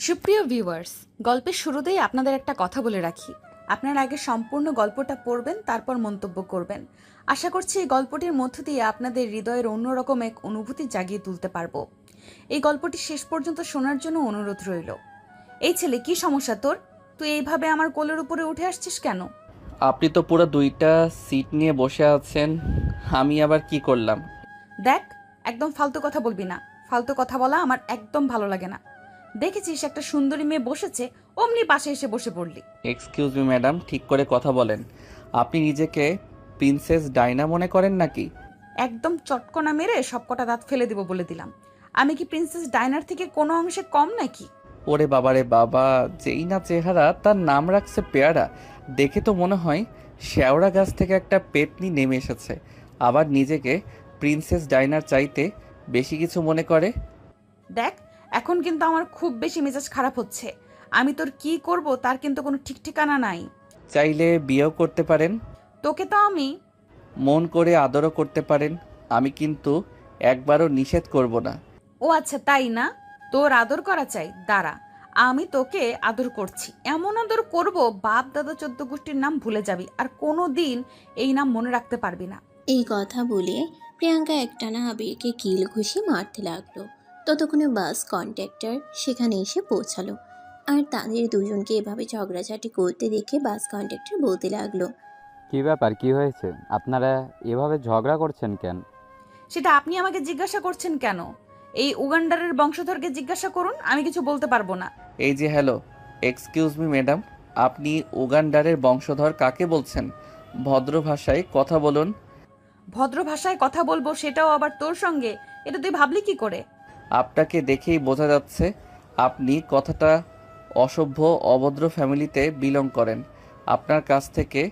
সুপ্রিয় ভিউয়ার্স, গল্পের শুরুতেই আপনাদের একটা কথা বলে রাখি। আপনারা আগে সম্পূর্ণ গল্পটা পড়বেন, তারপর মন্তব্য করবেন। আশা করছি এই গল্পটির মধ্য দিয়ে আপনাদের হৃদয়ের অন্যরকম এক অনুভূতি জাগিয়ে তুলতে পারবো। এই গল্পটি শেষ পর্যন্ত শোনার জন্য অনুরোধ রইল। এই ছেলে, কি সমস্যা তোর? তুই এইভাবে আমার কোলের উপরে উঠে আসছিস কেন? আপনি তো পুরো 2টা সিট নিয়ে বসে আছেন, আমি আবার কি করলাম? দেখ, একদম ফালতু কথা বলবি না। ফালতু কথা বলা আমার একদম ভালো লাগে না। দেখেছিস একটা সুন্দরী মেয়ে বসেছে, অমনি পাশে এসে বসে পড়লি। এক্সকিউজ মি ম্যাডাম, ঠিক করে কথা বলেন। আপনি নিজেকে প্রিন্সেস ডায়না মনে করেন নাকি? একদম চটকনা মেরে সবকটা দাঁত ফেলে দিব বলে দিলাম। আমি কি প্রিন্সেস ডায়নার থেকে কোনো অংশে কম নাকি? ওরে বাবারে বাবা, যেই না চেহারা, তার নাম রাখছে পেয়ারা। দেখে তো মনে হয় শেওড়া গাছ থেকে একটা পেতনি নেমে এসেছে, আবার নিজেকে প্রিন্সেস ডায়নার চাইতে বেশি কিছু মনে করে। দেখ, এখন কিন্তু আমার খুব বেশি মেজাজ খারাপ হচ্ছে। আমি তোর কি করব তার কিন্তু কোনো ঠিক ঠিকানা নাই। চাইলে বিয়েও করতে পারেন, তোকে তো আমি... মন করে আদরও করতে পারেন। আমি কিন্তু একবারও নিষেধ করব না। ও আচ্ছা, তাই না? তোর আদর করা চাই, দাঁড়া। আমি তোকে আদর করছি, এমন আদর করব বাপ দাদা 14 গোষ্ঠীর নাম ভুলে যাবি, আর কোনো দিন এই নাম মনে রাখতে পারবি না। এই কথা বলে প্রিয়াঙ্কা একটানা আবিরকে কিল ঘুষি মারতে লাগলো। ততক্ষণে বাস কন্ট্রাক্টর সেখানে এসে পৌঁছালো। আর তাদের দুজনকে এভাবে ঝগড়াঝাটি করতে দেখে বাস কন্ট্রাক্টর বলতে লাগলো, কি ব্যাপার, কি হয়েছে? আপনারা এভাবে ঝগড়া করছেন কেন? সেটা আপনি আমাকে জিজ্ঞাসা করছেন কেন? এই উগান্ডারের বংশধরকে জিজ্ঞাসা করুন, আমি কিছু বলতে পারবো না। এই যে হ্যালো, এক্সকিউজ মি ম্যাডাম, আপনি উগান্ডারের বংশধর কাকে বলছেন? ভদ্র ভাষায় কথা বলুন। ভদ্র ভাষায় কথা বলবো, সেটাও আবার তোর সঙ্গে? এটা তুই ভাবলি কি করে? আপনাকে দেখেই বোঝা যাচ্ছে আপনি কথাটা অসভ্য অভদ্র ফ্যামিলিতে বিলং করেন। আপনার কাছ থেকে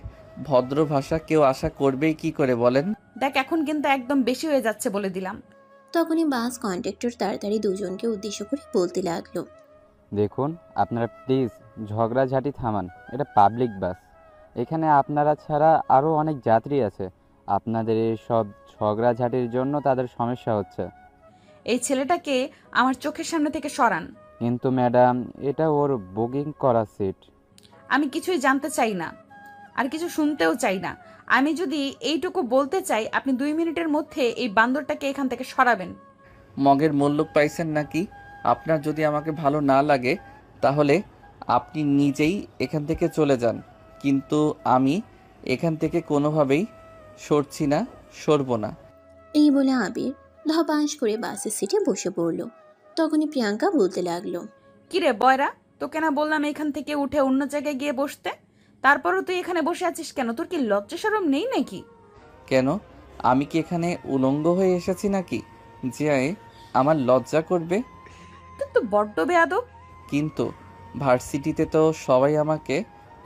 ভদ্র ভাষা কেউ আশা করবেই কি করে বলেন? দেখ, এখন কিন্তু একদম বেশি হয়ে যাচ্ছে বলে দিলাম। তখনই বাস কন্ট্রাক্টর তাড়াতাড়ি দুজনকে উদ্দেশ্য করে বলতে লাগলো, দেখুন, আপনারা প্লিজ ঝগড়াঝাটি থামান। এটা পাবলিক বাস, এখানে আপনারা ছাড়া আরও অনেক যাত্রী আছে। আপনাদের এই সব ঝগড়াঝাটির জন্য তাদের সমস্যা হচ্ছে। এই ছেলেটাকে আমার চোখের সামনে থেকে সরান। কিন্তু ম্যাডাম, এটা ওর বুকিং করা সিট। আমি কিছুই জানতে চাই না, আর কিছু শুনতেও চাই না। আমি যদি এইটুকু বলতে চাই, আপনি 2 মিনিটের মধ্যে এই বান্দরটাকে এখান থেকে সরাবেন। মগের মূল্য পাইছেন নাকি? আপনার যদি আমাকে ভালো না লাগে তাহলে আপনি নিজেই এখান থেকে চলে যান, কিন্তু আমি এখান থেকে কোনোভাবেই সরছি না, সরবো না। এই বলে আবির ধপাস করে বাসের সিটে বসে পড়ল। তখনই প্রিয়াঙ্কা বলতে লাগলো, কিরে বয়রা, তোকে না বললাম এখান থেকে উঠে অন্য জায়গায় গিয়ে বসতে? তারপরও তুই এখানে বসে আছিস কেন? তোর কি লজ্জা শরম নেই নাকি? কেন? আমি কি এখানে উলঙ্গ হয়ে এসেছি নাকি যে আমার লজ্জা করবে? তুই তো বড্ড বেয়াদব। কিন্তু ভার্সিটিতে তো সবাই আমাকে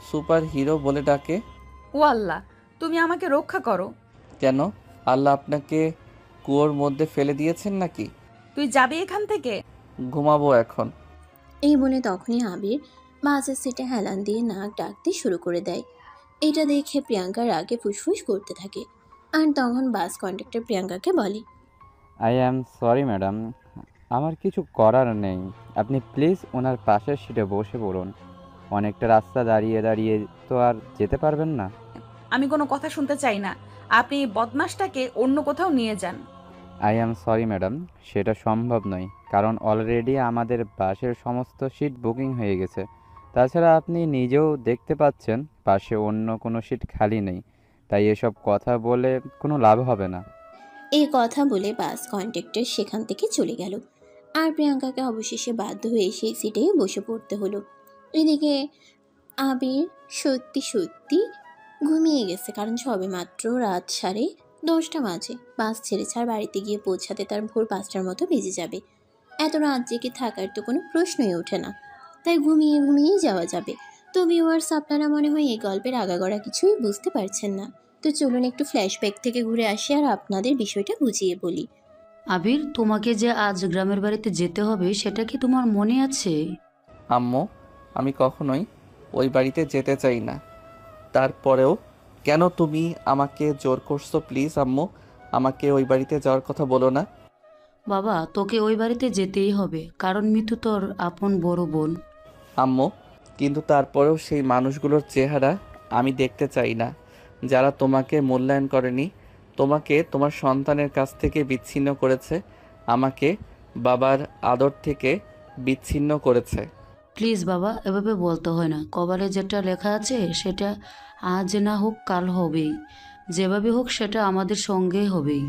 সুপার হিরো বলে ডাকে। ও আল্লাহ, তুমি আমাকে রক্ষা করো। কেন? আল্লাহ আপনাকে কুয়োর মধ্যে ফেলে দিয়েছেন নাকি? তুই যাবি এখান থেকে? ঘুমাবো এখন। এই বলে তখনই আবির বাসের সিটে হেলান দিয়ে নাক ডাকতে শুরু করে দেয়। এটা দেখে প্রিয়াঙ্কা রাগে ফুসফুস করতে থাকে। আর তখন বাস কন্ডাক্টর প্রিয়াঙ্কাকে বলে, আই অ্যাম সরি ম্যাডাম, আমার কিছু করার নেই। আপনি প্লিজ ওনার পাশের সিটে বসে পড়ুন। অনেকটা রাস্তা দাঁড়িয়ে দাঁড়িয়ে তো আর যেতে পারবেন না। আমি কোনো কথা শুনতে চাই না। আপনি এই বদমাসটাকে অন্য কোথাও নিয়ে যান। আই অ্যাম সরি ম্যাডাম, সেটা সম্ভব নয়, কারণ অলরেডি আমাদের বাসের সমস্ত সিট বুকিং হয়ে গেছে। তাছাড়া আপনি নিজেও দেখতে পাচ্ছেন পাশে অন্য কোনো সিট খালি নেই। তাই এসব কথা বলে কোনো লাভ হবে না। এই কথা বলে বাস কন্ডাক্টর সেখান থেকে চলে গেল। আর প্রিয়াঙ্কাকে অবশেষে বাধ্য হয়ে সেই সিটেই বসে পড়তে হলো। এদিকে আবির সত্যি সত্যি ঘুমিয়ে গেছে, কারণ সবে মাত্র রাত 10:30 বাজে। বাস ছেড়ে ছাড় বাড়িতে গিয়ে পৌঁছাতে তার ভোর 5টার মতো বেজে যাবে। এত রাত জেগে থাকার তো কোনো প্রশ্নই ওঠে না, তাই ঘুমিয়ে ঘুমিয়েই যাওয়া যাবে। তো ভিউয়ার্স, আপনারা মনে হয় এই গল্পের আগাগোড়া কিছুই বুঝতে পারছেন না। তো চলুন একটু ফ্ল্যাশব্যাক থেকে ঘুরে আসি আর আপনাদের বিষয়টা বুঝিয়ে বলি। আবির, তোমাকে যে আজ গ্রামের বাড়িতে যেতে হবে সেটা কি তোমার মনে আছে? আম্মু, আমি কখনোই ওই বাড়িতে যেতে চাই না। তারপরেও কেন তুমি আমাকে জোর করছো? প্লিজ আম্মু, আমাকে ওই বাড়িতে যাওয়ার কথা বলো না। বাবা, তোকে ওই বাড়িতে যেতেই হবে, কারণ মিতু তোর আপন বড় বোন। আম্মু, কিন্তু তারপরেও সেই মানুষগুলোর চেহারা আমি দেখতে চাই না, যারা তোমাকে মূল্যায়ন করেনি, তোমাকে তোমার সন্তানের কাছ থেকে বিচ্ছিন্ন করেছে, আমাকে বাবার আদর থেকে বিচ্ছিন্ন করেছে। প্লিজ বাবা, এভাবে বলতে হয় না। কপালে যেটা লেখা আছে সেটা আজ না হোক কাল হবেই। যেভাবে হোক সেটা আমাদের সঙ্গেই হবেই।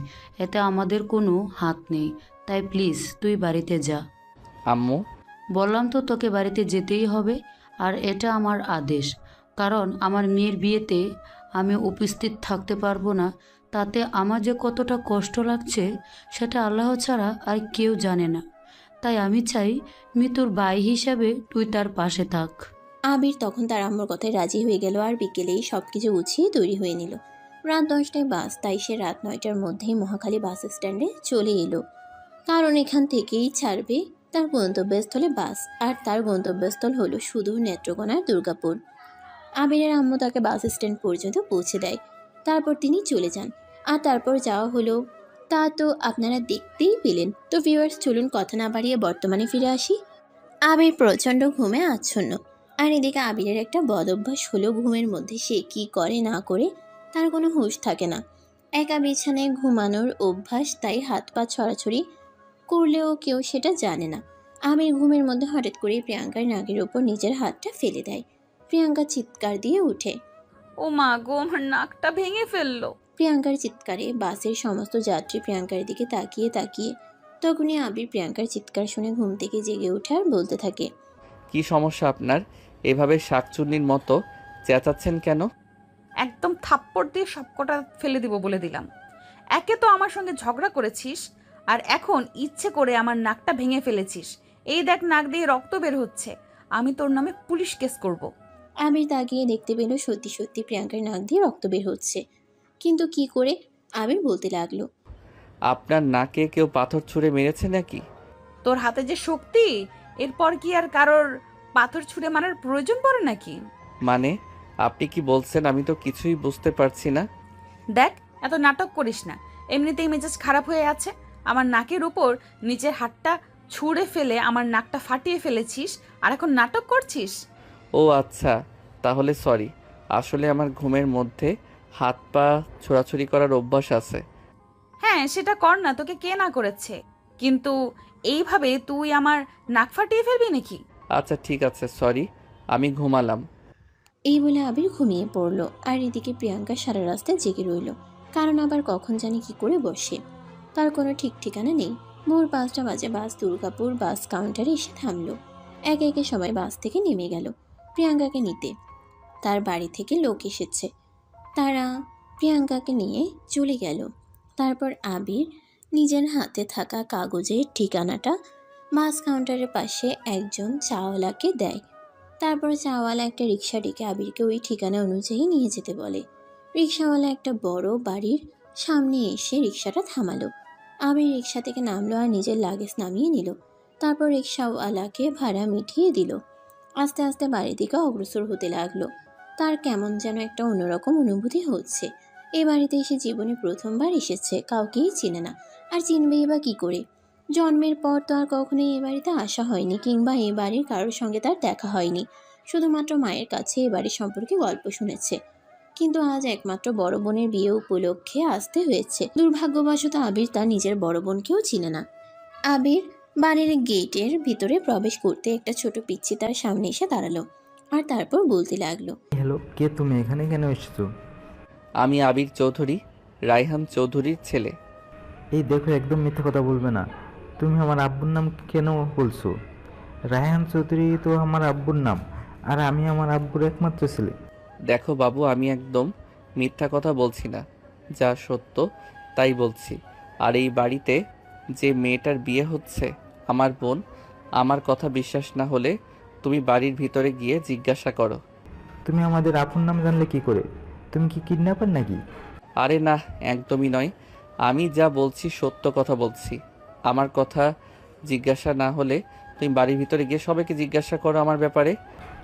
এতে আমাদের কোনো হাত নেই। তাই প্লিজ তুই বাড়িতে যা। আম্মু, বললাম তো তোকে বাড়িতে যেতেই হবে, আর এটা আমার আদেশ। কারণ আমার মেয়ের বিয়েতে আমি উপস্থিত থাকতে পারবো না, তাতে আমার যে কতটা কষ্ট লাগছে সেটা আল্লাহ ছাড়া আর কেউ জানে না। তাই আমি চাই মিতুর ভাই হিসাবে তুই তার পাশে থাক। আবির তখন তার আম্মুর কথায় রাজি হয়ে গেল আর বিকেলেই সবকিছু গুছিয়ে তৈরি হয়ে নিল। রাত 10টায় বাস, তাই সে রাত 9টার মধ্যেই মহাখালী বাস স্ট্যান্ডে চলে এলো। কারণ এখান থেকেই ছাড়বে তার গন্তব্যস্থলে বাস, আর তার গন্তব্যস্থল হলো সুদূর নেত্রকোনার দুর্গাপুর। আবিরের আম্মু তাকে বাস স্ট্যান্ড পর্যন্ত পৌঁছে দেয়, তারপর তিনি চলে যান। আর তারপর যাওয়া হলো তা তো আপনারা দেখতেই পেলেন। তো ভিউয়ার্স, চলুন কথা না বাড়িয়ে বর্তমানে ফিরে আসি। আবির প্রচণ্ড ঘুমে আচ্ছন্ন, আর এদিকে আবিরের একটা বদ অভ্যাস হলো ঘুমের মধ্যে সে কি করে না করে তার কোনো হুঁশ থাকে না। একা বিছানায় ঘুমানোর অভ্যাস, তাই হাত পা ছড়াছড়ি করলেও কেউ সেটা জানে না। আবির ঘুমের মধ্যে হঠাৎ করে প্রিয়াঙ্কার নাকের ওপর নিজের হাতটা ফেলে দেয়। প্রিয়াঙ্কা চিৎকার দিয়ে উঠে। ও মা গো, আমার নাকটা ভেঙে ফেললো। প্রিয়াঙ্কার চিৎকারে বাসের সমস্ত যাত্রী প্রিয়াঙ্কার দিকে তাকিয়ে তাকিয়ে। তখনই আবির প্রিয়াঙ্কার চিৎকার শুনে ঘুম থেকে জেগে ওঠে আর বলতে থাকে, কি সমস্যা আপনার? এভাবে শাকচুন্নির মতো চেঁচাচ্ছেন কেন? একদম থাপ্পড় দিয়ে সবকটা ফেলে দিব বলে দিলাম। একে তো আমার সঙ্গে ঝগড়া করেছিস, আর এখন ইচ্ছে করে আমার নাকটা ভেঙে ফেলেছিস। এই দেখ, নাক দিয়ে রক্ত বের হচ্ছে। আমি তোর নামে পুলিশ কেস করব। আবির তাকিয়ে দেখতে পেল সত্যি সত্যি প্রিয়াঙ্কার নাক দিয়ে রক্ত বের হচ্ছে। কিন্তু কি করে? আবির বলতে লাগলো, আপনার নাকে কেউ পাথর ছুঁড়ে মেরেছে নাকি? তোর হাতে যে শক্তি, এরপর কি আর কারোর পাথর ছুঁড়ে মারার প্রয়োজন পড়ে নাকি? মানে আপনি কি বলছেন? আমি তো কিছুই বুঝতে পারছি না। দেখ, এত নাটক করিস না। এমনিতেই মেজাজ খারাপ হয়ে আছে। আমার নাকের উপর নিচের হাতটা ছুঁড়ে ফেলে আমার নাকটা ফাটিয়ে ফেলেছিস, আর এখন নাটক করছিস। ও আচ্ছা, তাহলে সরি। আসলে আমার ঘুমের মধ্যে হাত পা ছোড়াছুড়ি করার অভ্যাস আছে। হ্যাঁ, সেটা কর না, তোকে কে না করেছে। কিন্তু এইভাবে তুই আমার নাক ফাটিয়ে ফেলবি নাকি? আচ্ছা ঠিক আছে, সরি, আমি ঘুমালাম। এই বলে আবির ঘুমিয়ে পড়ল। আর এদিকে প্রিয়াঙ্কা সারা রাস্তায় জেগে রইল, কারণ আবার কখন জানি কি করে বসে তার কোনো ঠিক ঠিকানা নেই। ভোর 5টা বাজে বাস দুর্গাপুর বাস কাউন্টারে এসে থামলো। একে একে সবাই বাস থেকে নেমে গেল প্রিয়াঙ্কাকে নিতে। তার বাড়ি থেকে লোক এসেছে, তারা প্রিয়াঙ্কাকে নিয়ে চলে গেল। তারপর আবির নিজের হাতে থাকা কাগজের ঠিকানাটা বাস কাউন্টারের পাশে একজন চাওয়ালাকে দেয়। তারপর চাওয়ালা একটা রিক্সা ডেকে আবিরকে ওই ঠিকানা অনুযায়ী নিয়ে যেতে বলে। রিক্সাওয়ালা একটা বড় বাড়ির সামনে এসে রিক্সাটা থামালো। আবির রিক্সা থেকে নামলো আর নিজের লাগেজ নামিয়ে নিল। তারপর রিক্সাওয়ালাকে ভাড়া মিটিয়ে দিল। আস্তে আস্তে বাড়ির দিকে অগ্রসর হতে লাগলো। তার কেমন যেন একটা অন্যরকম অনুভূতি হচ্ছে। এই বাড়িতে এসে জীবনে প্রথমবার এসেছে, কাউকেই চিনে না, আর চিনবেই বা কী করে? জন্মের পর তো আর কখনোই এ বাড়িতে আসা হয়নি, কিংবা এ বাড়ির কারোর সঙ্গে তার দেখা হয়নি। শুধুমাত্র মায়ের কাছে এ বাড়ির সম্পর্কে গল্প শুনেছে। কিন্তু আজ একমাত্র বড় বোনের বিয়ে উপলক্ষে আসতে হয়েছে। দুর্ভাগ্যবশত আবির তার নিজের বড় বোনকেও চিনে না। আবির বাড়ির গেটের ভিতরে প্রবেশ করতে একটা ছোট পিচ্চি তার সামনে এসে দাঁড়ালো, আর তারপর বলতে লাগলো, হ্যালো, কে তুমি? এখানে কেন এসেছো? আমি আবির চৌধুরী, রায়হান চৌধুরীর ছেলে। এই দেখো, একদম মিথ্যে কথা বলবে না। তুমি আমার আব্বুর নাম কেন বলছো? রায়হান চৌধুরী তো আমার আব্বুর নাম, আর আমি আমার আব্বুর একমাত্র ছেলে। দেখো বাবু, আমি একদম মিথ্যা কথা বলছি না, যা সত্য তাই বলছি। আর এই বাড়িতে যে মেয়েটার বিয়ে হচ্ছে আমার বোন। আমার কথা বিশ্বাস না হলে তুমি বাড়ির ভিতরে গিয়ে জিজ্ঞাসা করো। তুমি আমাদের আপুর নাম জানলে কি করে? তুমি কি কিডন্যাপার নাকি? আরে না, একদমই নয়। আমি যা বলছি সত্য কথা বলছি। আমার কথা জিজ্ঞাসা না হলে তুমি বাড়ির ভিতরে গিয়ে সবাইকে জিজ্ঞাসা করো আমার ব্যাপারে।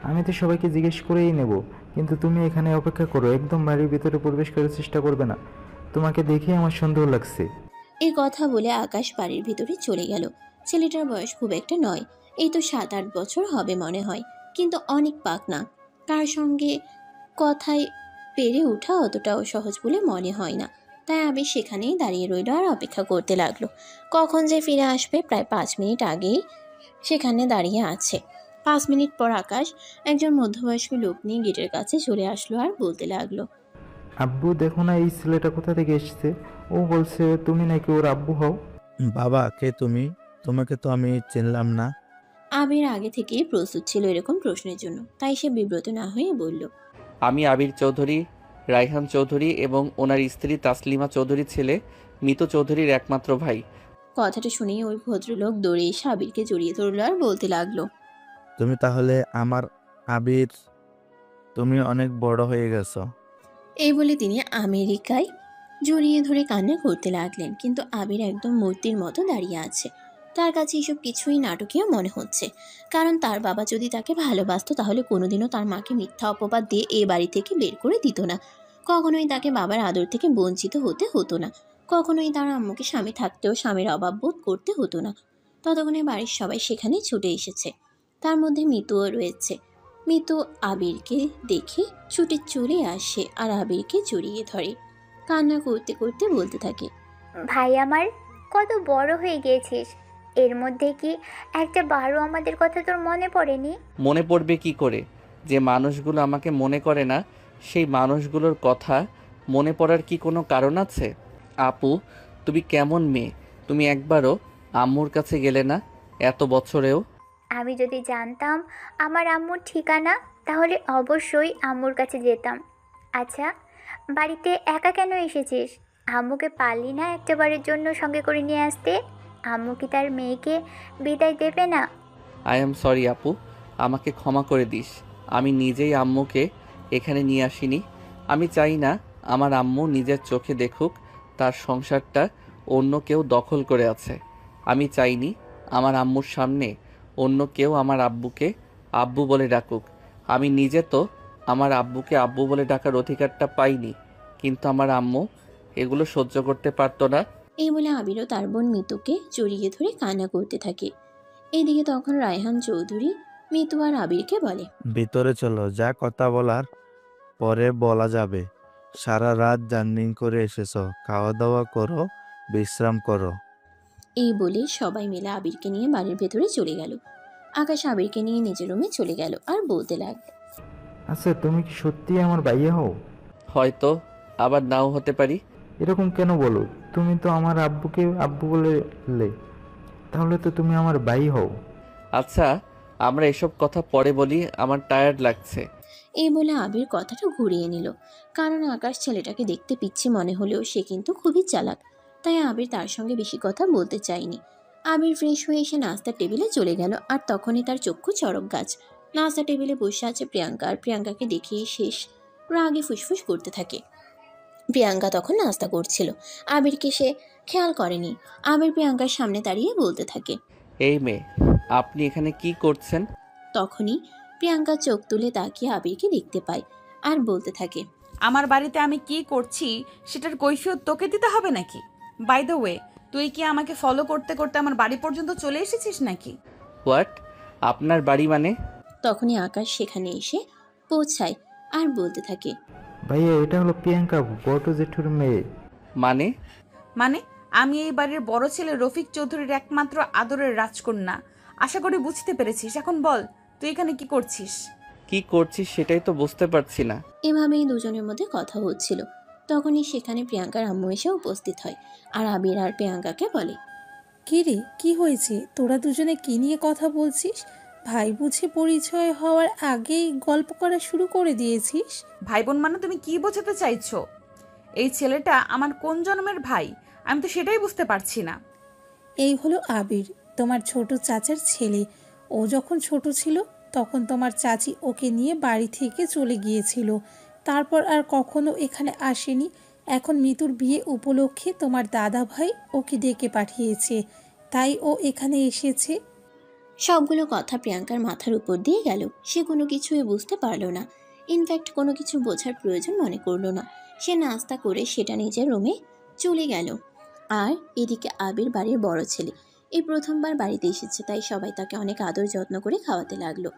আমি তো সবাইকে জিজ্ঞেস করেই নেব, কিন্তু তুমি এখানে অপেক্ষা করো, একদম বাড়ির ভিতরে প্রবেশ করার চেষ্টা করবে না। তোমাকে দেখে আমার সন্দেহ লাগছে। এই কথা বলে আকাশ বাড়ির ভিতরে চলে গেল। ছেলেটার বয়স খুব একটা নয়, এই তো 7-8 বছর হবে মনে হয়, কিন্তু অনেক পাকনা। কার সঙ্গে কথায় পেরে ওঠা অতটাও সহজ বলে মনে হয় না। তাই আবির সেখানেই দাঁড়িয়ে রইল আর অপেক্ষা করতে লাগলো কখন যে ফিরে আসবে। প্রায় 5 মিনিট আগেই সেখানে দাঁড়িয়ে আছে। 5 মিনিট পর আকাশ একজন মধ্যবয়স্ক লোক নিয়ে গেটের কাছে চলে আসলো আর বলতে লাগলো, আব্বু দেখো না এই ছেলেটা কোথা থেকে এসেছে। ও বলছে তুমি নাকি ওর আব্বু হও। বাবা, কে তুমি? তোমাকে তো আমি চিনলাম না। আবির আগে থেকেই প্রস্তুত ছিল এরকম প্রশ্নের জন্য, তাই সে বিব্রত না হয়ে বলল, আমি আবির চৌধুরী, রায়হান চৌধুরী এবং ওনার স্ত্রী তাসলিমা চৌধুরীর ছেলে মিতু চৌধুরীর একমাত্র ভাই। কথাটা শুনেই ওই ভদ্রলোক দৌড়ে এসে আবিরকে জড়িয়ে ধরলো আর বলতে লাগলো, তুমি তাহলে আমার আবির। তুমি অনেক বড় হয়ে গেছো। এই বলে তিনি আমেরিকায় জড়িয়ে ধরে কান্না করতে লাগলেন। কিন্তু আবির একদম মূর্তির মতো দাঁড়িয়ে আছে। তার কাছে এসব কিছুই নাটকীয় মনে হচ্ছে, কারণ তার বাবা যদি তাকে ভালোবাসতো তাহলে কোনোদিনও তার মাকে মিথ্যা অপবাদ দিয়ে এ বাড়ি থেকে বের করে দিত না। কখনোই তাকে বাবার আদর থেকে বঞ্চিত হতে হতো না। কখনোই তার আম্মুকে স্বামী থাকতেও স্বামীর অভাব বোধ করতে হতো না। ততক্ষণে বাড়ির সবাই সেখানে ছুটে এসেছে, তার মধ্যে মিতুও রয়েছে। মিতু আবিরকে দেখে ছুটে চলে আসে আর আবিরকে জড়িয়ে ধরে। কান্না করতে করতে বলতে থাকে, ভাই আমার, কত বড় হয়ে গিয়েছিস। এর মধ্যে কি একটা বারও আমাদের কথা তোর মনে পড়েনি? মনে পড়বে কি করে? যে মানুষগুলো আমাকে মনে করে না, সেই মানুষগুলোর কথা মনে পড়ার কি কোনো কারণ আছে? আপু, তুমি কেমন মেয়ে? তুমি একবারও আম্মুর কাছে গেলে না এত বছরেও? আমি যদি জানতাম আমার আম্মুর ঠিকানা, তাহলে অবশ্যই আম্মুর কাছে যেতাম। আচ্ছা, বাড়িতে একা কেন এসেছিস? আম্মুকে পারলি না একটাবারের জন্য সঙ্গে করে নিয়ে আসতে? আম্মু কি তার মেয়েকে বিদায় দেবে না? আই এম সরি আপু, আমাকে ক্ষমা করে দিস। আমি নিজেই আম্মুকে এখানে নিয়ে আসিনি। আমি চাই না আমার আম্মু নিজের চোখে দেখুক তার সংসারটা অন্য কেউ দখল করে আছে। আমি চাইনি আমার আম্মুর সামনে অন্য কেউ আমার আব্বুকে আব্বু বলে ডাকুক। আমি নিজে তো আমার আব্বুকে আব্বু বলে ডাকার অধিকারটা পাইনি, কিন্তু আমার আম্মু এগুলো সহ্য করতে পারতো না। এই বলে আবিরও তার বোন মিতুকে জড়িয়ে ধরে কান্না করতে থাকে। এদিকে তখন রায়হান চৌধুরী মিতু আর আবিরকে বলে, ভিতরে চলো, যা কথা বলার পরে বলা যাবে। সারা রাত জার্নি করে এসেছো, খাওয়া দাওয়া করো, বিশ্রাম করো। এই বলে সবাই মিলে আবিরকে নিয়ে বাড়ির ভেতরে চলে গেল। আকাশ আবিরকে নিয়ে নিজের রুমে চলে গেল আর বলতে লাগলো, আচ্ছা তুমি কি সত্যিই আমার ভাইয়া হও? হয়তো আবার নাও হতে পারি। এরকম কেন বলো? তুমি তো আমার আব্বুকে আব্বু বলে, তাহলে তো তুমি আমার ভাই হও। আচ্ছা, আমরা এসব কথা পরে বলি, আমার টায়ার্ড লাগছে। এই বলে আবির কথাটা ঘুরিয়ে নিল। কারণ আকাশ ছেলেটাকে দেখতে পিচ্ছি মনে হলেও সে কিন্তু খুবই চালাক, তাই আবির তার সঙ্গে বেশি কথা বলতে চায়নি। আবির ফ্রেশ হয়ে এসে নাস্তার টেবিলে চলে গেল আর তখনই তার চক্ষু চড়ক গাছ। নাস্তা টেবিলে বসে আছে প্রিয়াঙ্কা আর প্রিয়াঙ্কাকে দেখেই শেষ রাগে ফুসফুস করতে থাকে। প্রিয়াঙ্কা তখন নাস্তা করছিল, আবিরকে সে খেয়াল করেনি। আবির প্রিয়াঙ্কার সামনে দাঁড়িয়ে বলতে থাকে, এই মেয়ে, আপনি এখানে কি করছেন? তখনই প্রিয়াঙ্কা চোখ তুলে তাকিয়ে আবিরকে দেখতে পায় আর বলতে থাকে, আমার বাড়িতে আমি কি করছি সেটার কৈফিয়ত তোকে দিতে হবে নাকি? বাই দ্য ওয়ে, তুই কি আমাকে ফলো করতে করতে আমার বাড়ি পর্যন্ত চলে এসেছিস নাকি? হোয়াট? আপনার বাড়ি মানে? তখনই আকাশ সেখানে এসে পৌঁছায় আর বলতে থাকে, ভাইয়া এটা হলো প্রিয়াঙ্কা, বড় জেঠুর মেয়ে। মানে? মানে আমি এই বাড়ির বড় ছেলে রফিক চৌধুরীর একমাত্র আদরের রাজকন্যা। আশা করি বুঝতে পেরেছিস। এখন বল, তুই এখানে কি করছিস? কি করছিস সেটাই তো বুঝতে পারছি না। এভাবেই দুজনের মধ্যে কথা হচ্ছিল। তখনই সেখানে প্রিয়াঙ্কার আম্মু এসে উপস্থিত হয় আর আবির আর প্রিয়াঙ্কাকে বলে, কি রে, কি হয়েছে? তোরা দুজনে কি নিয়ে কথা বলছিস? ভাই বুঝি পরিচয় হওয়ার আগেই গল্প করা শুরু করে দিয়েছিস? ভাই বোন মানে তুমি কি বোঝাতে চাইছো? এই ছেলেটা আমার কোন জন্মের ভাই আমি তো সেটাই বুঝতে পারছি না। এই হলো আবির, তোমার ছোট চাচার ছেলে। ও যখন ছোট ছিল তখন তোমার চাচি ওকে নিয়ে বাড়ি থেকে চলে গিয়েছিল, তারপর আর কখনো এখানে আসেনি। এখন মিতুর বিয়ে উপলক্ষে তোমার দাদা ভাই ওকে ডেকে পাঠিয়েছে, তাই ও এখানে এসেছে। সবগুলো কথা প্রিয়াঙ্কার মাথার উপর দিয়ে গেল। সে কোনো কিছুই বুঝতে পারল না। ইনফ্যাক্ট কোনো কিছু বোঝার প্রয়োজন মনে করলো না। সে নাস্তা করে সেটা নিজের রুমে চলে গেল। আর এদিকে আবির বাড়ির বড় ছেলে, এই প্রথমবার বাড়িতে এসেছে, তাই সবাই তাকে অনেক আদর যত্ন করে খাওয়াতে লাগলো।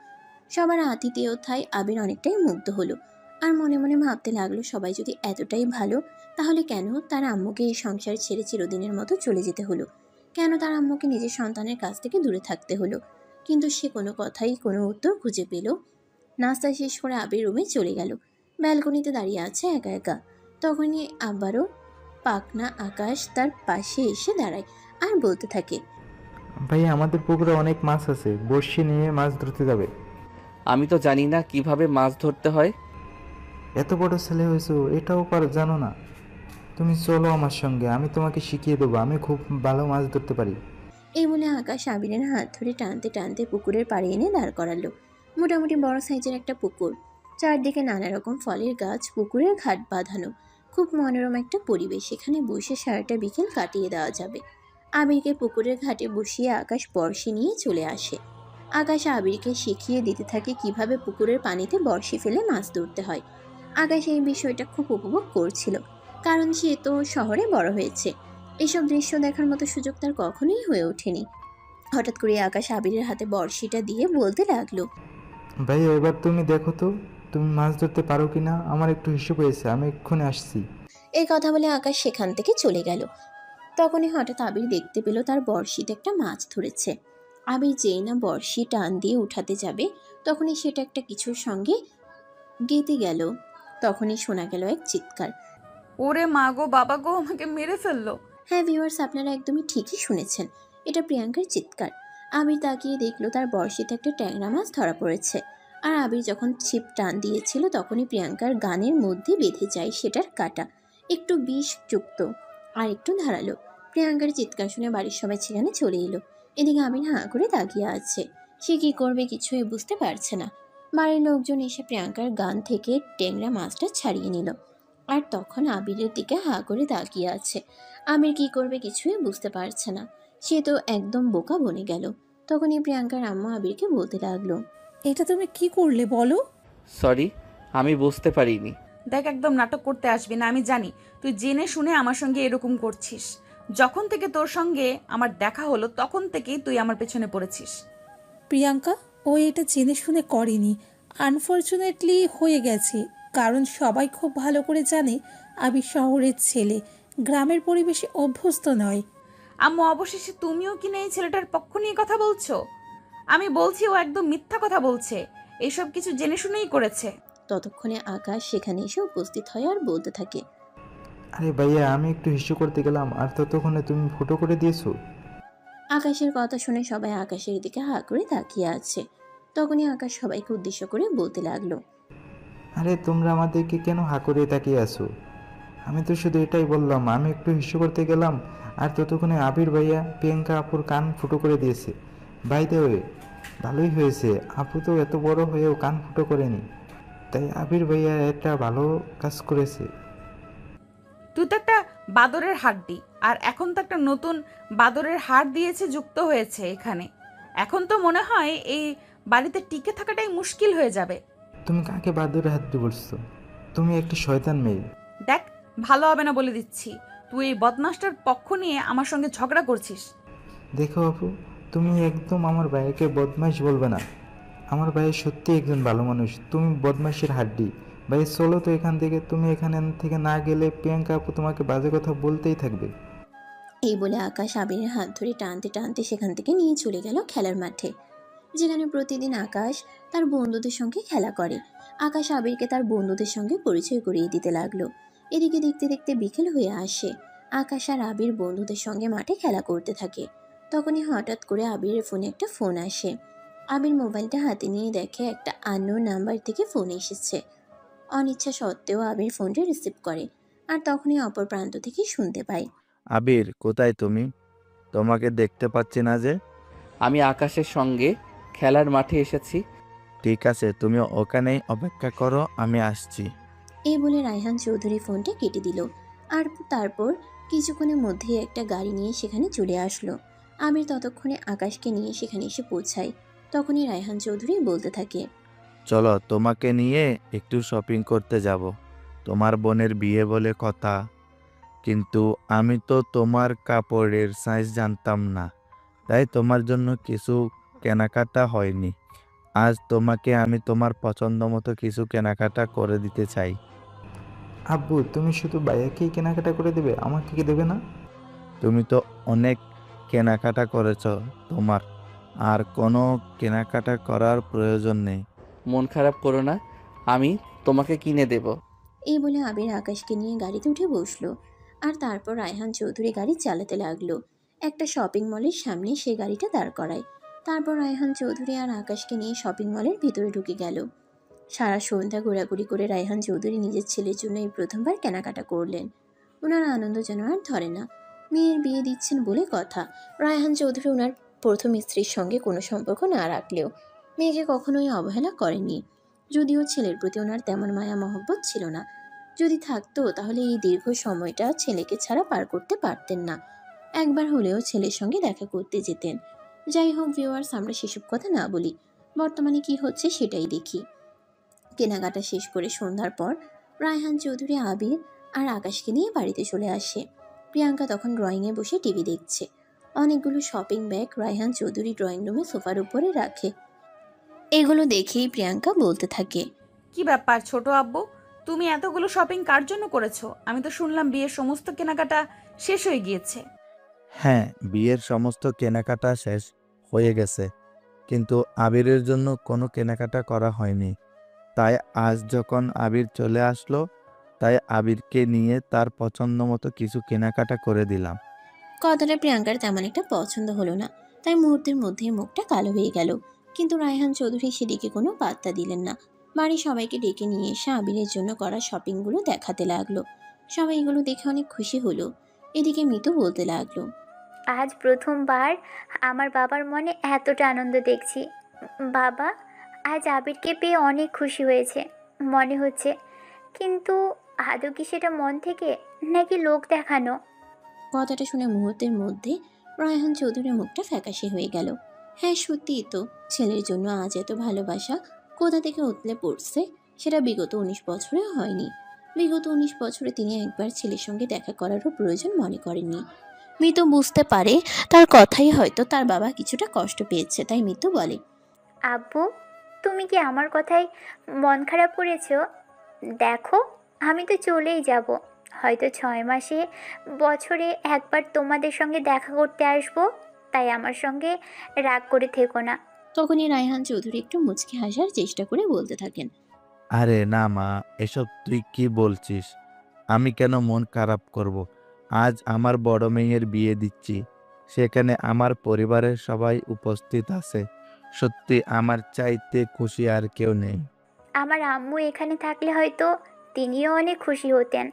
সবার আতিথেয়তায় আবির অনেকটাই মুগ্ধ হলো। আর মনে মনে ভাবতে লাগলো, সবাই যদি এতটাই ভালো, তাহলে কেন তার আম্মুকে এই সংসার ছেড়ে চিরদিনের মতো চলে যেতে হলো? কেন তার আম্মুকে নিজের সন্তানের কাছ থেকে দূরে থাকতে হলো? কিন্তু সে কোনো কথাই কোনো উত্তর খুঁজে পেল। নাস্তা শেষ করে আবির রুমে চলে গেল। ব্যালকনিতে দাঁড়িয়ে আছে একা একা। তখনই আবারও পাকনা আকাশ তার পাশে এসে দাঁড়ায় আর বলতে থাকে, ভাইয়া আমাদের পুকুরে অনেক মাছ আছে, বড়শি নিয়ে মাছ ধরতে যাবে। আমি তো জানি না কিভাবে মাছ ধরতে হয়। এত বড় ছেলে হয়েছো, এটাও জানো না? তুমি চলো আমার সঙ্গে, আমি তোমাকে শিখিয়ে দেবো, আমি খুব ভালো মাছ ধরতে পারি। এই বলে আকাশ আবিরের হাত ধরে টানতে টানতে পুকুরের পাড়ে এনে দাঁড় করালো। মোটামুটি বড় সাইজের একটা পুকুর, চারদিকে নানা রকম ফলের গাছ, পুকুরের ঘাট বাঁধানো। খুব মনোরম একটা পরিবেশ, এখানে বসে সারাটা বিকেল কাটিয়ে দেওয়া যাবে। আবিরকে পুকুরের ঘাটে বসিয়ে আকাশ বড়শি নিয়ে চলে আসে। আকাশ আবিরকে শিখিয়ে দিতে থাকে কিভাবে পুকুরের পানিতে বড়শি ফেলে মাছ ধরতে হয়। আকাশ এই বিষয়টা খুব উপভোগ করছিল, কারণ সে তো শহরে বড় হয়েছে। এসব দৃশ্য দেখার মতো সুযোগ তার কখনোই হয়ে ওঠেনি। হঠাৎ করে আকাশ আবিরের হাতে বড়শিটা দিয়ে বলতে লাগলো, ভাইয়া এবার তুমি দেখো তো, তুমি মাছ ধরতে পারো কি না, আমার একটু হিসেব হয়েছে, আমি এক্ষুনি আসছি। এই কথা বলে আকাশ সেখান থেকে চলে গেল। তখনই হঠাৎ আবির দেখতে পেল তার বড়শিতে একটা মাছ ধরেছে। আবির যেই না বড়শি টান দিয়ে উঠাতে যাবে, তখনই সেটা একটা কিছুর সঙ্গে গেঁথে গেল। তখনই শোনা গেল এক চিৎকার। ওরে মা গো, বাবা গো, আমাকে মেরে ফেললো। হ্যাঁ ভিউয়ার্স, আপনারা একদমই ঠিকই শুনেছেন, এটা প্রিয়াঙ্কার চিৎকার। আবির তাকিয়ে দেখলো তার বড়শিতে একটা ট্যাংরা মাছ ধরা পড়েছে। আর আবির যখন ছিপ টান দিয়েছিল, তখনই প্রিয়াঙ্কার গানের মধ্যে বেঁধে যায় সেটার কাঁটা, একটু বিষযুক্ত আর একটু ধারালো। প্রিয়াঙ্কার চিৎকার শুনে বাড়ির সবাই সেখানে চলে এলো। এদিকে আবির হাঁ করে তাকিয়ে আছে, সে কি করবে কিছুই বুঝতে পারছে না। বাড়ির লোকজন এসে প্রিয়াঙ্কার গান থেকে ট্যাংরা মাছটা ছাড়িয়ে নিল। আর তখন আবিরের দিকে হাঁ করে তাকিয়ে আছে। আবির কি করবে কিছুই বুঝতে পারছে না, সে তো একদম বোকা বনে গেল। তখনই প্রিয়াঙ্কার আম্মা আবিরকে বলতে লাগলো, এটা তুমি কি করলে বলো? সরি, আমি বুঝতে পারিনি। দেখ, একদম নাটক করতে আসবি না। আমি জানি তুই জেনে শুনে আমার সঙ্গে এরকম করছিস। যখন থেকে তোর সঙ্গে আমার দেখা হলো, তখন থেকেই তুই আমার পেছনে পড়েছিস। প্রিয়াঙ্কা, ও এটা জেনে শুনে করেনি, আনফর্চুনেটলি হয়ে গেছে। কারণ সবাই খুব ভালো করে জানে আবির শহরের ছেলে, গ্রামের পরিবেশে অভ্যস্ত নয়। আম্মু, অবশেষে তুমিও কিনা এই ছেলেটার পক্ষ নিয়ে কথা বলছো? আমি বলছি ও একদম মিথ্যা কথা বলছে, এসব কিছু জেনে শুনেই করেছে। ততক্ষণে আকাশ সেখানে এসে উপস্থিত হয় আর বলতে থাকে, আরে ভাইয়া আমি একটু হিসেব করতে গেলাম, আর ততক্ষণে তুমি ফুটো করে দিয়েছো। আকাশের কথা শুনে সবাই আকাশের দিকে হাঁ করে তাকিয়ে আছে। তখনই আকাশ সবাইকে উদ্দেশ্য করে বলতে লাগলো, আরে তোমরা আমাদেরকে কেন হা করে তাকিয়ে আছো? আমি তো শুধু এটাই বললাম, আমি একটু হিসেব করতে গেলাম, আর ততক্ষণে আবির ভাইয়া প্রিয়াঙ্কা আপুর কান ফুটো করে দিয়েছে। বাই দ্য ওয়ে, ভালোই হয়েছে, আপু তো এত বড় হয়েও কান ফুটো করেনি, তাই আবির ভাইয়া একটা ভালো কাজ করেছে। তুই তো একটা বাদরের হাড্ডি, আর এখন তো একটা নতুন বাদরের হাড় দিয়েছে, যুক্ত হয়েছে এখানে। এখন তো মনে হয় এই বাড়িতে টিকে থাকাটাই মুশকিল হয়ে যাবে। তুমি কাকে বাদুরে হাত দিয়ে বলছো? তুমি একটি শয়তান মেয়ে। দেখ, ভালো হবে না বলে দিচ্ছি। তুই এই বদমাসটার পক্ষ নিয়ে আমার সঙ্গে ঝগড়া করছিস। দেখো আপু, তুমি একদম আমার ভাইকে বদমাইশ বলবে না। আমার ভাই সত্যি একজন ভালো মানুষ, তুমি বদমাইশের হাড্ডি। ভাই চলো তো এখান থেকে, তুমি এখান থেকে না গেলে প্রিয়াঙ্কা আপু তোমাকে বাজে কথা বলতেই থাকবে। এই বলে আকাশ আবিরের হাত ধরে টানতে টানতে সেখান থেকে নিয়ে চলে গেল খেলার মাঠে, যেখানে প্রতিদিন আকাশ তার বন্ধুদের সঙ্গে খেলা করে। আকাশ আবিরকে তার বন্ধুদের সঙ্গে পরিচয় করিয়ে দিতে লাগলো। এদিকে দেখতে দেখতে বিকেল হয়ে আসে। আকাশ আর আবির বন্ধুদের সঙ্গে মাঠে খেলা করতে থাকে। তখনই হঠাৎ করে আবিরের ফোনে একটা ফোন আসে। আবির মোবাইলটা হাতে নিয়ে দেখে একটা আননোন নাম্বার থেকে ফোন এসেছে। অনিচ্ছা সত্ত্বেও আবির ফোনটা রিসিভ করে, আর তখনই অপর প্রান্ত থেকে শুনতে পায়, আবির কোথায় তুমি? তোমাকে দেখতে পাচ্ছি না যে। আমি আকাশের সঙ্গে খেলার মাঠে এসেছি। ঠিক আছে, তুমি ওখানেই অপেক্ষা করো, আমি আসছি। এই বলে রায়হান চৌধুরী ফোনটা কেটে দিল। আর তারপর কিছুক্ষণের মধ্যেই একটা গাড়ি নিয়ে সেখানে চলে আসলো। আবির ততক্ষণে আকাশকে নিয়ে সেখানে এসে পৌঁছায়। তখনই রায়হান চৌধুরী বলতে থাকে, চলো তোমাকে নিয়ে একটু শপিং করতে যাব। তোমার বোনের বিয়ে বলে কথা, কিন্তু আমি তো তোমার কাপড়ের সাইজ জানতাম না, তাই তোমার জন্য কিছু কেনাকাটা হয়নি। আজ তোমাকে আমি তোমার পছন্দ মতো কিছু কেনাকাটা করে দিতে চাই। আব্বু, তুমি শুধু ভাইয়াকেই কেনাকাটা করে দেবে, আমাকে কি দেবে না? তুমি তো অনেক কেনাকাটা করেছ, তোমার আর কোনো কেনাকাটা করার প্রয়োজন নেই। মন খারাপ করো না, আমি তোমাকে কিনে দেব। এই বলে আবির আকাশকে নিয়ে গাড়িতে উঠে বসলো। আর তারপর রায়হান চৌধুরী গাড়ি চালাতে লাগলো। একটা শপিং মলের সামনে সে গাড়িটা দাঁড় করায়। তারপর রায়হান চৌধুরী আর আকাশকে নিয়ে শপিং মলের ভিতরে ঢুকে গেল। সারা সন্ধ্যা ঘোরাঘুরি করে রায়হান চৌধুরী নিজের ছেলের জন্য এই প্রথমবার কেনাকাটা করলেন। ওনার আনন্দ যেন আর ধরে না। মেয়ের বিয়ে দিচ্ছেন বলে কথা। রায়হান চৌধুরী ওনার প্রথম স্ত্রীর সঙ্গে কোনো সম্পর্ক না রাখলেও মেয়েকে কখনোই অবহেলা করেননি। যদিও ছেলের প্রতি ওনার তেমন মায়া মহব্বত ছিল না। যদি থাকতো তাহলে এই দীর্ঘ সময়টা ছেলেকে ছাড়া পার করতে পারতেন না। একবার হলেও ছেলের সঙ্গে দেখা করতে যেতেন। যাই হোক ভিউয়ার্স, আমরা সেসব কথা না বলি, বর্তমানে কি হচ্ছে সেটাই দেখি। কেনাকাটা শেষ করে সন্ধ্যার পর রায়হান চৌধুরী আবির আর আকাশকে নিয়ে বাড়িতে চলে আসে। প্রিয়াঙ্কা তখন ড্রয়িংয়ে বসে টিভি দেখছে। অনেকগুলো shopping bag Raihan Chowdhury drawing রুমে সোফার উপরে রাখে। এগুলো দেখেই প্রিয়াঙ্কা বলতে থাকে, কি ব্যাপার ছোট আব্বু, তুমি এতগুলো শপিং কার জন্য করেছো? আমি তো শুনলাম বিয়ের সমস্ত কেনাকাটা শেষ হয়ে গিয়েছে। হ্যাঁ, বিয়ের সমস্ত কেনাকাটা শেষ হয়ে গেছে, কিন্তু আবিরের জন্য কোনো কেনাকাটা করা হয়নি। তাই আজ যখন আবির চলে আসলো, তাই আবিরকে নিয়ে তার পছন্দ মতো কিছু কেনাকাটা করে দিলাম। কথাটা প্রিয়াঙ্কার তেমন একটা পছন্দ হলো না। তাই মুহূর্তের মধ্যেই মুখটা কালো হয়ে গেল। কিন্তু রায়হান চৌধুরী সেদিকে কোনো পাত্তা দিলেন না। বাড়ির সবাইকে ডেকে নিয়ে এসে আবিরের জন্য করা শপিংগুলো দেখাতে লাগলো। সবাই এগুলো দেখে অনেক খুশি হলো। এদিকে মিতু বলতে লাগলো, আজ প্রথমবার আমার বাবার মনে এতটা আনন্দ দেখছি। বাবা আজ আবিরকে পেয়ে অনেক খুশি হয়েছে মনে হচ্ছে, কিন্তু আদৌ কি সেটা মন থেকে নাকি লোক দেখানো? কথাটা শুনে মুহূর্তের মধ্যে রায়হান চৌধুরীর মুখটা ফ্যাকাশে হয়ে গেল। হ্যাঁ, সত্যিই তো, ছেলের জন্য আজ এত ভালোবাসা কোথা থেকে উতলে পড়ছে সেটা বিগত 19 বছরে হয়নি। বিগত 19 বছরে তিনি একবার ছেলের সঙ্গে দেখা করারও প্রয়োজন মনে করেননি। মিতু বুঝতে পারে তার কথাই হয়তো তার বাবা কিছুটা কষ্ট পেয়েছে, তাই মিতু বলে, আব্বু, তুমি কি আমার কথায় মন খারাপ করেছো? দেখো, আমি তো চলেই যাব। হয়তো 6 মাসে বছরে একবার তোমাদের সঙ্গে দেখা করতে আসবো। তাই আমার সঙ্গে রাগ করে থেকো না। তখনই রায়হান চৌধুরী একটু মুচকি হাসার চেষ্টা করে বলতে থাকেন, আরে না মা, এসব তুই কি বলছিস? আমি কেন মন খারাপ করব? আজ আমার বড় মেয়ের বিয়ে দিচ্ছি, সেখানে আমার পরিবারের সবাই উপস্থিত আছে। সত্যি আমার চাইতে খুশি আর কেউ নেই। আমার আম্মু এখানে থাকলে হয়তো তিনিও অনেক খুশি হতেন।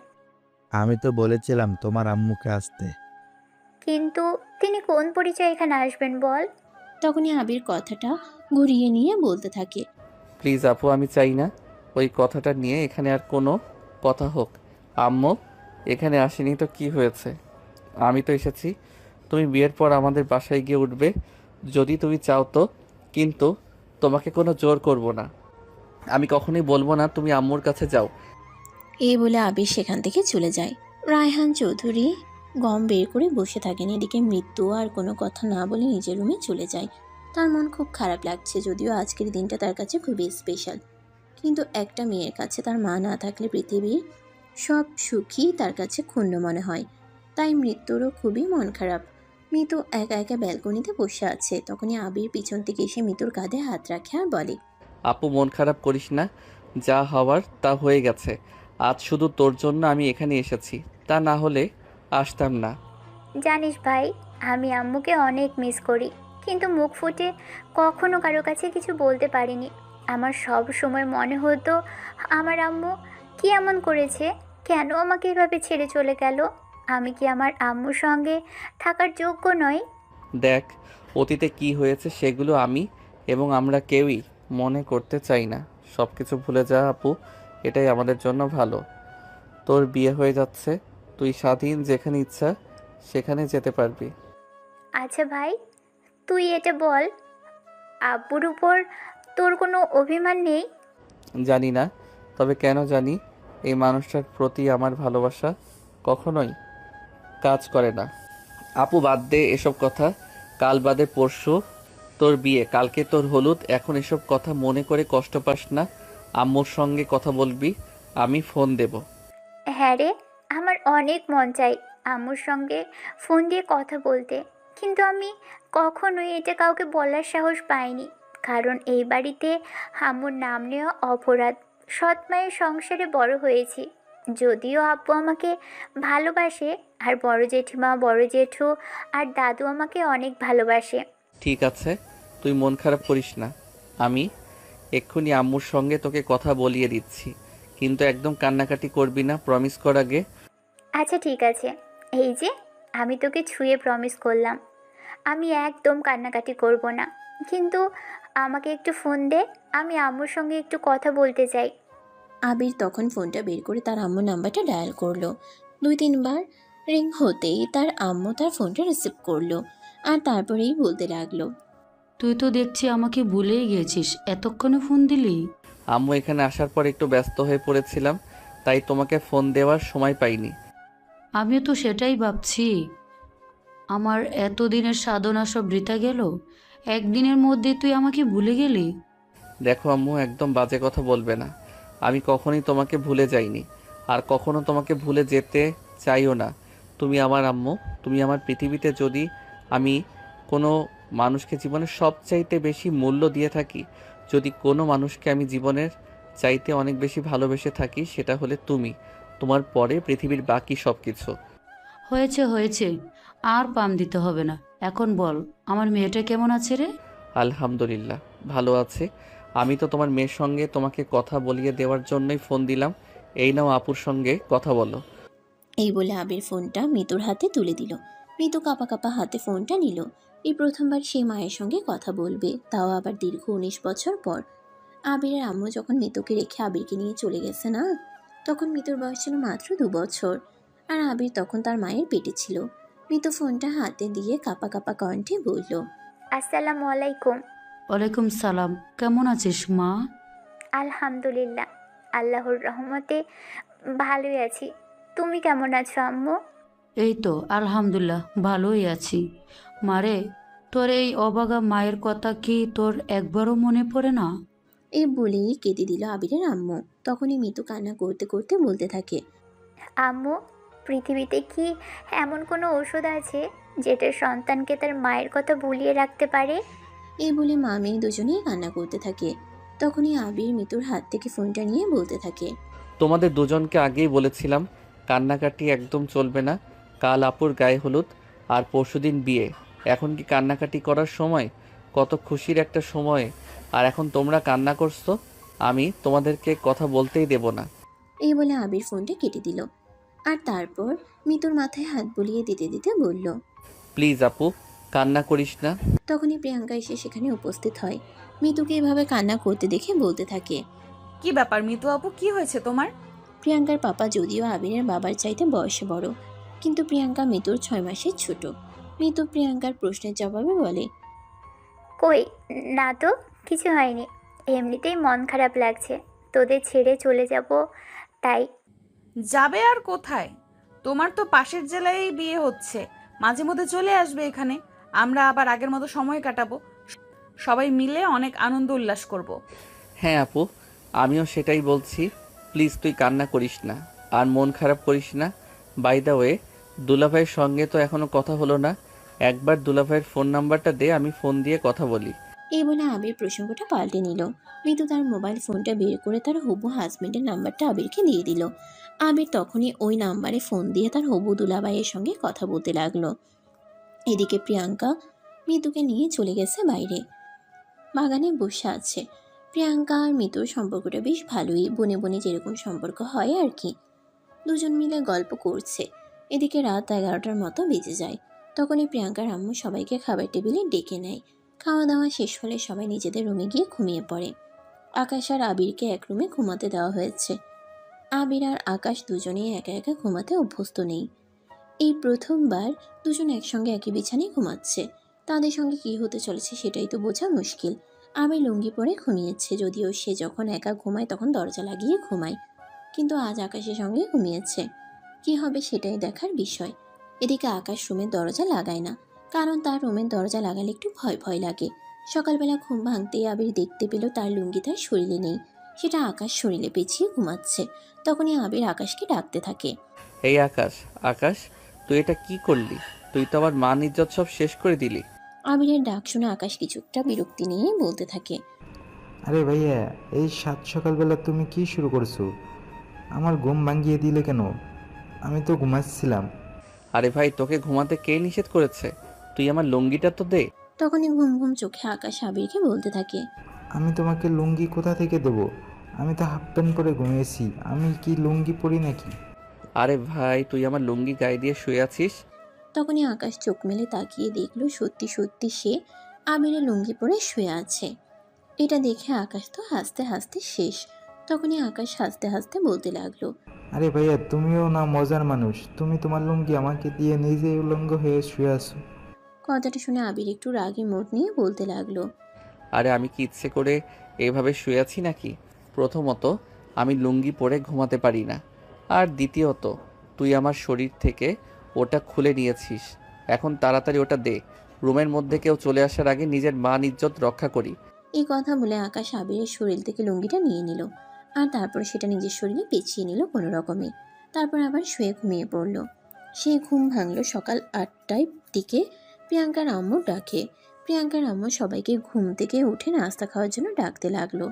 আমি তো বলেছিলাম তোমার আম্মুকে আসতে। কিন্তু তিনি কোন পরিচয়ে এখানে আসবেন বল? তখনই আবির কথাটা ঘুরিয়ে নিয়ে বলতে থাকে, প্লিজ আপু, আমি চাই না ওই কথাটা নিয়ে এখানে আর কোনো কথা হোক। আম্মু এখানে আসেনি তো কি হয়েছে? আমি তো এসেছি। তুমি বিয়ের পর আমাদের বাসায় গিয়ে উঠবে যদি তুমি চাও তো, কিন্তু তোমাকে কোনো জোর করব না। আমি কখনোই বলবো না তুমি আম্মুর কাছে যাও। এই বলে আবির সেখান থেকে চলে যায়। রায়হান চৌধুরী গম বের করে বসে থাকেন। এদিকে মৃত্যু আর কোনো কথা না বলে নিজের রুমে চলে যায়। তার মন খুব খারাপ লাগছে, যদিও আজকের দিনটা তার কাছে খুবই স্পেশাল। কিন্তু একটা মেয়ের কাছে তার মা না থাকলে পৃথিবীর সব সুখই তার কাছে ক্ষুণ্ণ মনে হয়। তাই মৃত্যুরও খুবই মন খারাপ। মৃত্যু একা একা ব্যালকনিতে বসে আছে। তখনই আবির পিছন থেকে এসে মৃত্যুর কাঁধে হাত রাখে আর বলে, আপু মন খারাপ করিস না, যা হওয়ার তা হয়ে গেছে। আজ শুধু তোর জন্য আমি এখানে এসেছি, তা না হলে আসতাম না। জানিস ভাই, আমি আম্মুকে অনেক মিস করি, কিন্তু মুখ ফুটে কখনো কারো কাছে কিছু বলতে পারিনি। আমার সব সময় মনে হতো আমার আম্মু কি এমন করেছে, কেন আমাকে এভাবে ছেড়ে চলে গেল? আমি কি আমার আম্মুর সঙ্গে থাকার যোগ্য নই? দেখ, অতীতে কি হয়েছে সেগুলো আমি এবং আমরা কেউই মনে করতে চাই না। সব কিছু ভুলে যা আপু, এটাই আমাদের জন্য ভালো। তোর বিয়ে হয়ে যাচ্ছে, তুই স্বাধীন, যেখানে ইচ্ছা সেখানে যেতে পারবি। আচ্ছা ভাই, তুই এটা বল, আব্বুর উপর তোর কোনো অভিমান নেই? জানি না, তবে কেন জানি এই মানুষটার প্রতি আমার ভালোবাসা কখনোই কাজ করে না। আপু বাদ দে এসব কথা, কাল বাদে পরশু তোর বিয়ে, কালকে তোর হলুদ, এখন এসব কথা মনে করে কষ্ট পাস না। আম্মুর সঙ্গে কথা বলবি, আমি ফোন দেব। হ্যাঁ রে, আমার অনেক মন চাই আম্মুর সঙ্গে ফোন দিয়ে কথা বলতে, কিন্তু আমি কখনোই এটা কাউকে বলার সাহস পাইনি, কারণ এই বাড়িতে আম্মুর নাম নেওয়া অপরাধ। সৎ মায়ের সংসারে বড় হয়েছি, যদিও আব্বু আমাকে ভালোবাসে, আর বড় জেঠিমা, বড় জেঠু আর দাদু আমাকে অনেক ভালোবাসে। ঠিক আছে, তুই মন খারাপ করিস না। আমি এক্ষুনি আম্মুর সঙ্গে তোকে কথা বলিয়ে দিচ্ছি, কিন্তু একদম কান্নাকাটি করবি না, প্রমিস কর আগে। আচ্ছা ঠিক আছে, এই যে আমি তোকে ছুঁয়ে প্রমিস করলাম, আমি একদম কান্নাকাটি করব না, কিন্তু আমাকে একটু ফোন দে, আমি আম্মুর সঙ্গে একটু কথা বলতে চাই। আবির তখন ফোনটা বের করে তার আম্মুর নাম্বারটা ডায়াল করলো। 2-3 বার রিং হতেই তার আম্মু তার ফোনটা রিসিভ করলো, আর তারপরেই বলতে লাগলো, তুই তো দেখছি আমাকে ভুলেই গেছিস, এতক্ষণে ফোন দিলি? আম্মু এখানে আসার পর একটু ব্যস্ত হয়ে পড়েছিলাম, তাই তোমাকে ফোন দেওয়ার সময় পাইনি। আমিও তো সেটাই ভাবছি, আমার এতদিনের সাধনা সব বৃথা গেল। একদিনের মধ্যে তুই আমাকে ভুলে গেলি। দেখো আম্মু, একদম বাজে কথা বলবে না। আমি কখনোই তোমাকে ভুলে যাইনি, আর কখনো তোমাকে ভুলে যেতে চাইও না। তুমি আমার আম্মু, তুমি আমার পৃথিবীতে। যদি আমি কোনো মানুষকে জীবনের সবচাইতে বেশি মূল্য দিয়ে থাকি, যদি কোনো মানুষকে আমি জীবনের চাইতে অনেক বেশি ভালোবেসে থাকি, সেটা হলে তুমি। তোমার পরে পৃথিবীর বাকি সব কিছু। হয়েছে হয়েছে, আর পাম দিতে হবে না। এখন বল, আমার মেয়েটা কেমন আছে রে? আলহামদুলিল্লাহ, ভালো আছে। আমি তো তোমার মেয়ের সঙ্গে তোমাকে কথা বলিয়ে দেওয়ার জন্যই ফোন দিলাম। এই নাও, আপুর সঙ্গে কথা বলো। এই বলে আবির ফোনটা মিতুর হাতে তুলে দিল। মিতু কাঁপা কাঁপা হাতে ফোনটা নিল। এই প্রথমবার সে মায়ের সঙ্গে কথা বলবে, তাও আবার দীর্ঘ 19 বছর পর। আবিরের আম্মু যখন মিতুকে রেখে আবিরকে নিয়ে চলে গেছে না, তখন মিতুর বয়স ছিল মাত্র 2 বছর, আর আবির তখন তার মায়ের পেটে ছিল। মিতু ফোনটা হাতে দিয়ে কাঁপা কাঁপা কণ্ঠে বলল, আসসালামু আলাইকুম। ওয়ালাইকুম সালাম, কেমন আছিস মা? আলহামদুলিল্লাহ, আল্লাহর রহমতে ভালোই আছি। তুমি কেমন আছো আম্মু? এই তো আলহামদুলিল্লাহ, ভালোই আছি। মারে, তোর এই অবাগা মায়ের কথা কি তোর একবারও মনে পড়ে না? এই বলেই কেঁদে দিল আবিরের আম্মু। তখনই মিতু কান্না করতে করতে বলতে থাকে, আম্মু, পৃথিবীতে কি এমন কোনো ওষুধ আছে যেটা সন্তানকে তার মায়ের কথা ভুলিয়ে রাখতে পারে? এই বলে মা মেয়ে দুজনেই কান্না করতে থাকে। তখনই আবির মিতুর হাত থেকে ফোনটা নিয়ে বলতে থাকে, তোমাদের দুজনকে আগেই বলেছিলাম, কান্নাকাটি একদম চলবে না। কাল আপুর গায়ে হলুদ, আর পরশুদিন বিয়ে। এখন কি কান্নাকাটি করার সময়? কত খুশির একটা সময়, আর এখন তোমরা কান্না করছো। আমি তোমাদেরকে কথা বলতেই দেব না। এই বলে আবির ফোনটা কেটে দিল, আর তারপর মিতুর মাথায় হাত বুলিয়ে দিতে দিতে বলল। প্লিজ আপু, কান্না করিস না। তখনই প্রিয়াঙ্কা এসে সেখানে উপস্থিত হয়। মিতুকে এভাবে কান্না করতে দেখে বলতে থাকে, কি ব্যাপার মিতু আপু, কি হয়েছে তোমার? প্রিয়াঙ্কার পাপা যদিও আবিরের বাবার চাইতে বয়সে বড়, কিন্তু প্রিয়াঙ্কা মিতুর 6 মাসের ছোট। মিতু প্রিয়াঙ্কার প্রশ্নের জবাবে বলে, কই না তো, কিছু হয়নি, এমনিতেই মন খারাপ লাগছে, তোদের ছেড়ে চলে যাব তাই। যাবে আর কোথায়? তোমার তো পাশের জেলায় বিয়ে হচ্ছে, মাঝে মধ্যে চলে আসবে এখানে, আমরা আবার আগের মতো সময় কাটাবো, সবাই মিলে অনেক আনন্দ উল্লাস করব। হ্যাঁ আপু, আমিও সেটাই বলছি। প্লিজ তুই কান্না করিস না, আর মন খারাপ করিস না। বাই দ্য ওয়ে, দুলাভাইয়ের সঙ্গে তো এখনো কথা হলো না। একবার দুলাভাইয়ের ফোন নাম্বারটা দে, আমি ফোন দিয়ে কথা বলি। এই বলে আবির প্রসঙ্গটা পাল্টে নিল। মিতু তার মোবাইল ফোনটা বের করে তার হবু হাজবেন্ডের নাম্বারটা আবিরকে দিয়ে দিল। আবির তখনই ওই নাম্বারে ফোন দিয়ে তার হবু দুলাভাইয়ের সঙ্গে কথা বলতে লাগলো। এদিকে প্রিয়াঙ্কা মিতুকে নিয়ে চলে গেছে বাইরে, বাগানে বসে আছে। প্রিয়াঙ্কা আর মিতুর সম্পর্কটা বেশ ভালোই, বনে বনে যেরকম সম্পর্ক হয় আর কি। দুজন মিলে গল্প করছে। এদিকে রাত 11টার মতো বেজে যায়। তখনই প্রিয়াঙ্কার আম্মু সবাইকে খাবার টেবিলে ডেকে নেয়। খাওয়া দাওয়া শেষ হলে সবাই নিজেদের রুমে গিয়ে ঘুমিয়ে পড়ে। আকাশ আর আবিরকে এক রুমে ঘুমাতে দেওয়া হয়েছে। আবির আর আকাশ দুজনেই একা একা ঘুমাতে অভ্যস্ত নেই। এই প্রথমবার দুজন একসঙ্গে একই বিছানায় ঘুমাচ্ছে। তাদের সঙ্গে কী হতে চলেছে সেটাই তো বোঝা মুশকিল। আবির লুঙ্গি পরে ঘুমিয়েছে, যদিও সে যখন একা ঘুমায় তখন দরজা লাগিয়ে ঘুমায়, কিন্তু আজ আকাশের সঙ্গে ঘুমিয়েছে। কি হবে সেটাই দেখার বিষয়। এদিকে আকাশ রুমের দরজা লাগায় না, কারণ তার রুমের দরজা লাগালে একটু ভয় ভয় লাগে। সকালবেলা ঘুম ভাঙতেই আবির দেখতে পেল তার লুঙ্গি তার শরীরে নেই, সেটা আকাশ শরীরে পেঁচিয়ে ঘুমাচ্ছে। তখনই আবির আকাশকে ডাকতে থাকে। এই আকাশ, আকাশ, তুই এটা কি করলি? তুই তো আমার মান ইজ্জত সব শেষ করে দিলি। আবিরের ডাক শুনে আকাশ কিছুটা বিরক্তি নিয়ে বলতে থাকে। আরে ভাইয়া, এই সাত সকালবেলা তুমি কি শুরু করছো? আমার ঘুম ভাঙিয়ে দিলে কেন? আমি তো ঘুমাচ্ছিলাম। আরে ভাই, তোকে ঘুমাতে কে নিষেধ করেছে? তুই আমার লুঙ্গিটা তো দে। তখনই ঘুম ঘুম চোখে আকাশ আবিরকে বলতে থাকে। আমি তোমাকে লুঙ্গি কোথা থেকে দেবো? আমি তো হাফ প্যান্ট পরে ঘুমিয়েছি, আমি কি লুঙ্গি পরি নাকি? আরে ভাই, তুই আমার লুঙ্গি গায়ে দিয়ে শুয়ে আছিস? তখনই আকাশ চোখ মেলে তাকিয়ে দেখলো সত্যি সত্যি সে আবিরের লুঙ্গি পরে শুয়ে আছে। এটা দেখে আকাশ তো হাসতে হাসতে শেষ। তখনই আকাশ হাসতে হাসতে বলতে লাগলো। আরে ভাইয়া, তুমিও না মজার মানুষ, তুমি তোমার লুঙ্গি আমাকে দিয়ে নিজে উলঙ্গ হয়ে শুয়ে আছো। কথাটা শুনে আবির একটু রাগী মোড নিয়ে বলতে লাগলো। আরে আমি কি ইচ্ছে করে এভাবে শুয়ে আছি নাকি? প্রথমত, আমি লুঙ্গি পরে ঘুমাতে পারি না। আর দ্বিতীয়ত, তুই আমার শরীর থেকে ওটা খুলে নিয়েছিস। এখন তাড়াতাড়ি ওটা দে। রুমের মধ্যে কেউ চলে আসার আগে নিজের মান ইজ্জত রক্ষা করি। এই কথা বলে আকাশ আবিরের শরীর থেকে লুঙ্গিটা নিয়ে নিল, আর তারপর সেটা নিজের শরীরে পেঁচিয়ে নিল কোনো রকমে। তারপর আবার শুয়ে ঘুমিয়ে পড়ল। সে ঘুম ভাঙল সকাল 8টার দিকে প্রিয়াঙ্কার আম্মু ডাকে। প্রিয়াঙ্কার আম্মু সবাইকে ঘুম থেকে উঠে নাস্তা খাওয়ার জন্য ডাকতে লাগলো।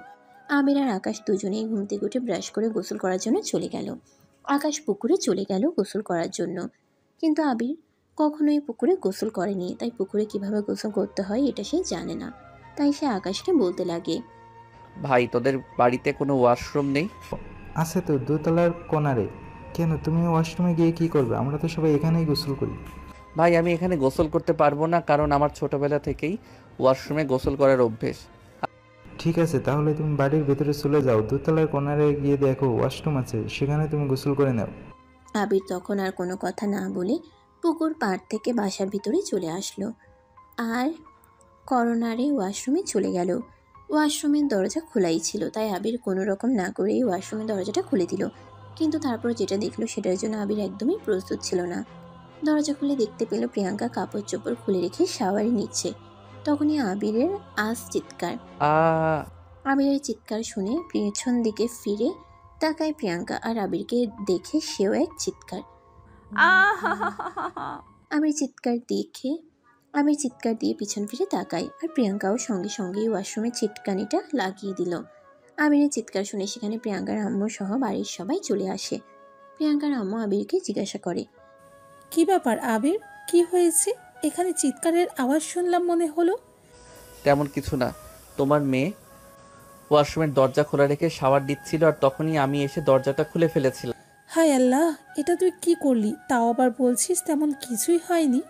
আবির আর আকাশ দুজনেই ঘুম থেকে উঠে ব্রাশ করে গোসল করার জন্য চলে গেল। আকাশ পুকুরে চলে গেল গোসল করার জন্য, কিন্তু আবির কখনোই পুকুরে গোসল করেনি, তাই পুকুরে কিভাবে গোসল করতে হয় এটা সে জানে না। তাই সে আকাশকে বলতে লাগে। ভাই, তোদের বাড়িতে কোনো ওয়াশরুম নেই? আছে তো, দোতলার কোণারে। কেন, তুমি ওয়াশরুমে গিয়ে কি করবে? আমরা তো সবাই এখানেই গোসল করি। ভাই, আমি এখানে গোসল করতে পারবো না, কারণ আমার ছোটবেলা থেকেই ওয়াশরুমে গোসল করার অভ্যেস। ঠিক আছে, তাহলে তুমি বাড়ির ভেতরে চলে যাও, দোতলার কোণারে গিয়ে দেখো ওয়াশরুম আছে, সেখানে তুমি গোসল করে নাও। আবির তখন আর কোনো কথা না বলে পুকুর পাড় থেকে বাসার ভিতরে চলে আসলো আর কর্নারে ওয়াশরুমে চলে গেল। ওয়াশরুমের দরজা খোলাই ছিল, তাই আবির কোনো রকম না করেই ওয়াশরুমের দরজাটা খুলে দিল। কিন্তু তারপর যেটা দেখলো সেটার জন্য আবির একদমই প্রস্তুত ছিল না। দরজা খুলে দেখতে পেল প্রিয়াঙ্কা কাপড় চোপড় খুলে রেখে শাওয়ারে নিচ্ছে। তখনই আবিরের চিৎকার। আ আবিরের চিৎকার শুনে পেছন দিকে ফিরে তাকায় প্রিয়াঙ্কা, আর আবিরকে দেখে সেও এক চিৎকার। আহা! আবির চিৎকার দিয়ে পিছন ফিরে তাকায়, আর প্রিয়াঙ্কাও সঙ্গে সঙ্গেই ওয়াশরুমের ছিটকানিটা লাগিয়ে দিল। আবিরের চিৎকার শুনে সেখানে প্রিয়াঙ্কার আম্মু সহ বাড়ির সবাই চলে আসে। প্রিয়াঙ্কার আম্মু আবিরকে জিজ্ঞাসা করে। কি ব্যাপার আবির, কি হয়েছে? এখানে চিৎকারের আওয়াজ শুনলাম মনে হলো। তেমন কিছু না। তোমার মেয়ে ওয়াশরুমের দরজা খোলা রেখে শাওয়ার দিচ্ছিল, আর তখনই আমি এসে দরজাটা খুলে ফেলেছিলাম। হায় আল্লাহ, এটা তুই কি করলি? তাও আবার বলছিস তেমন কিছুই হয়নি।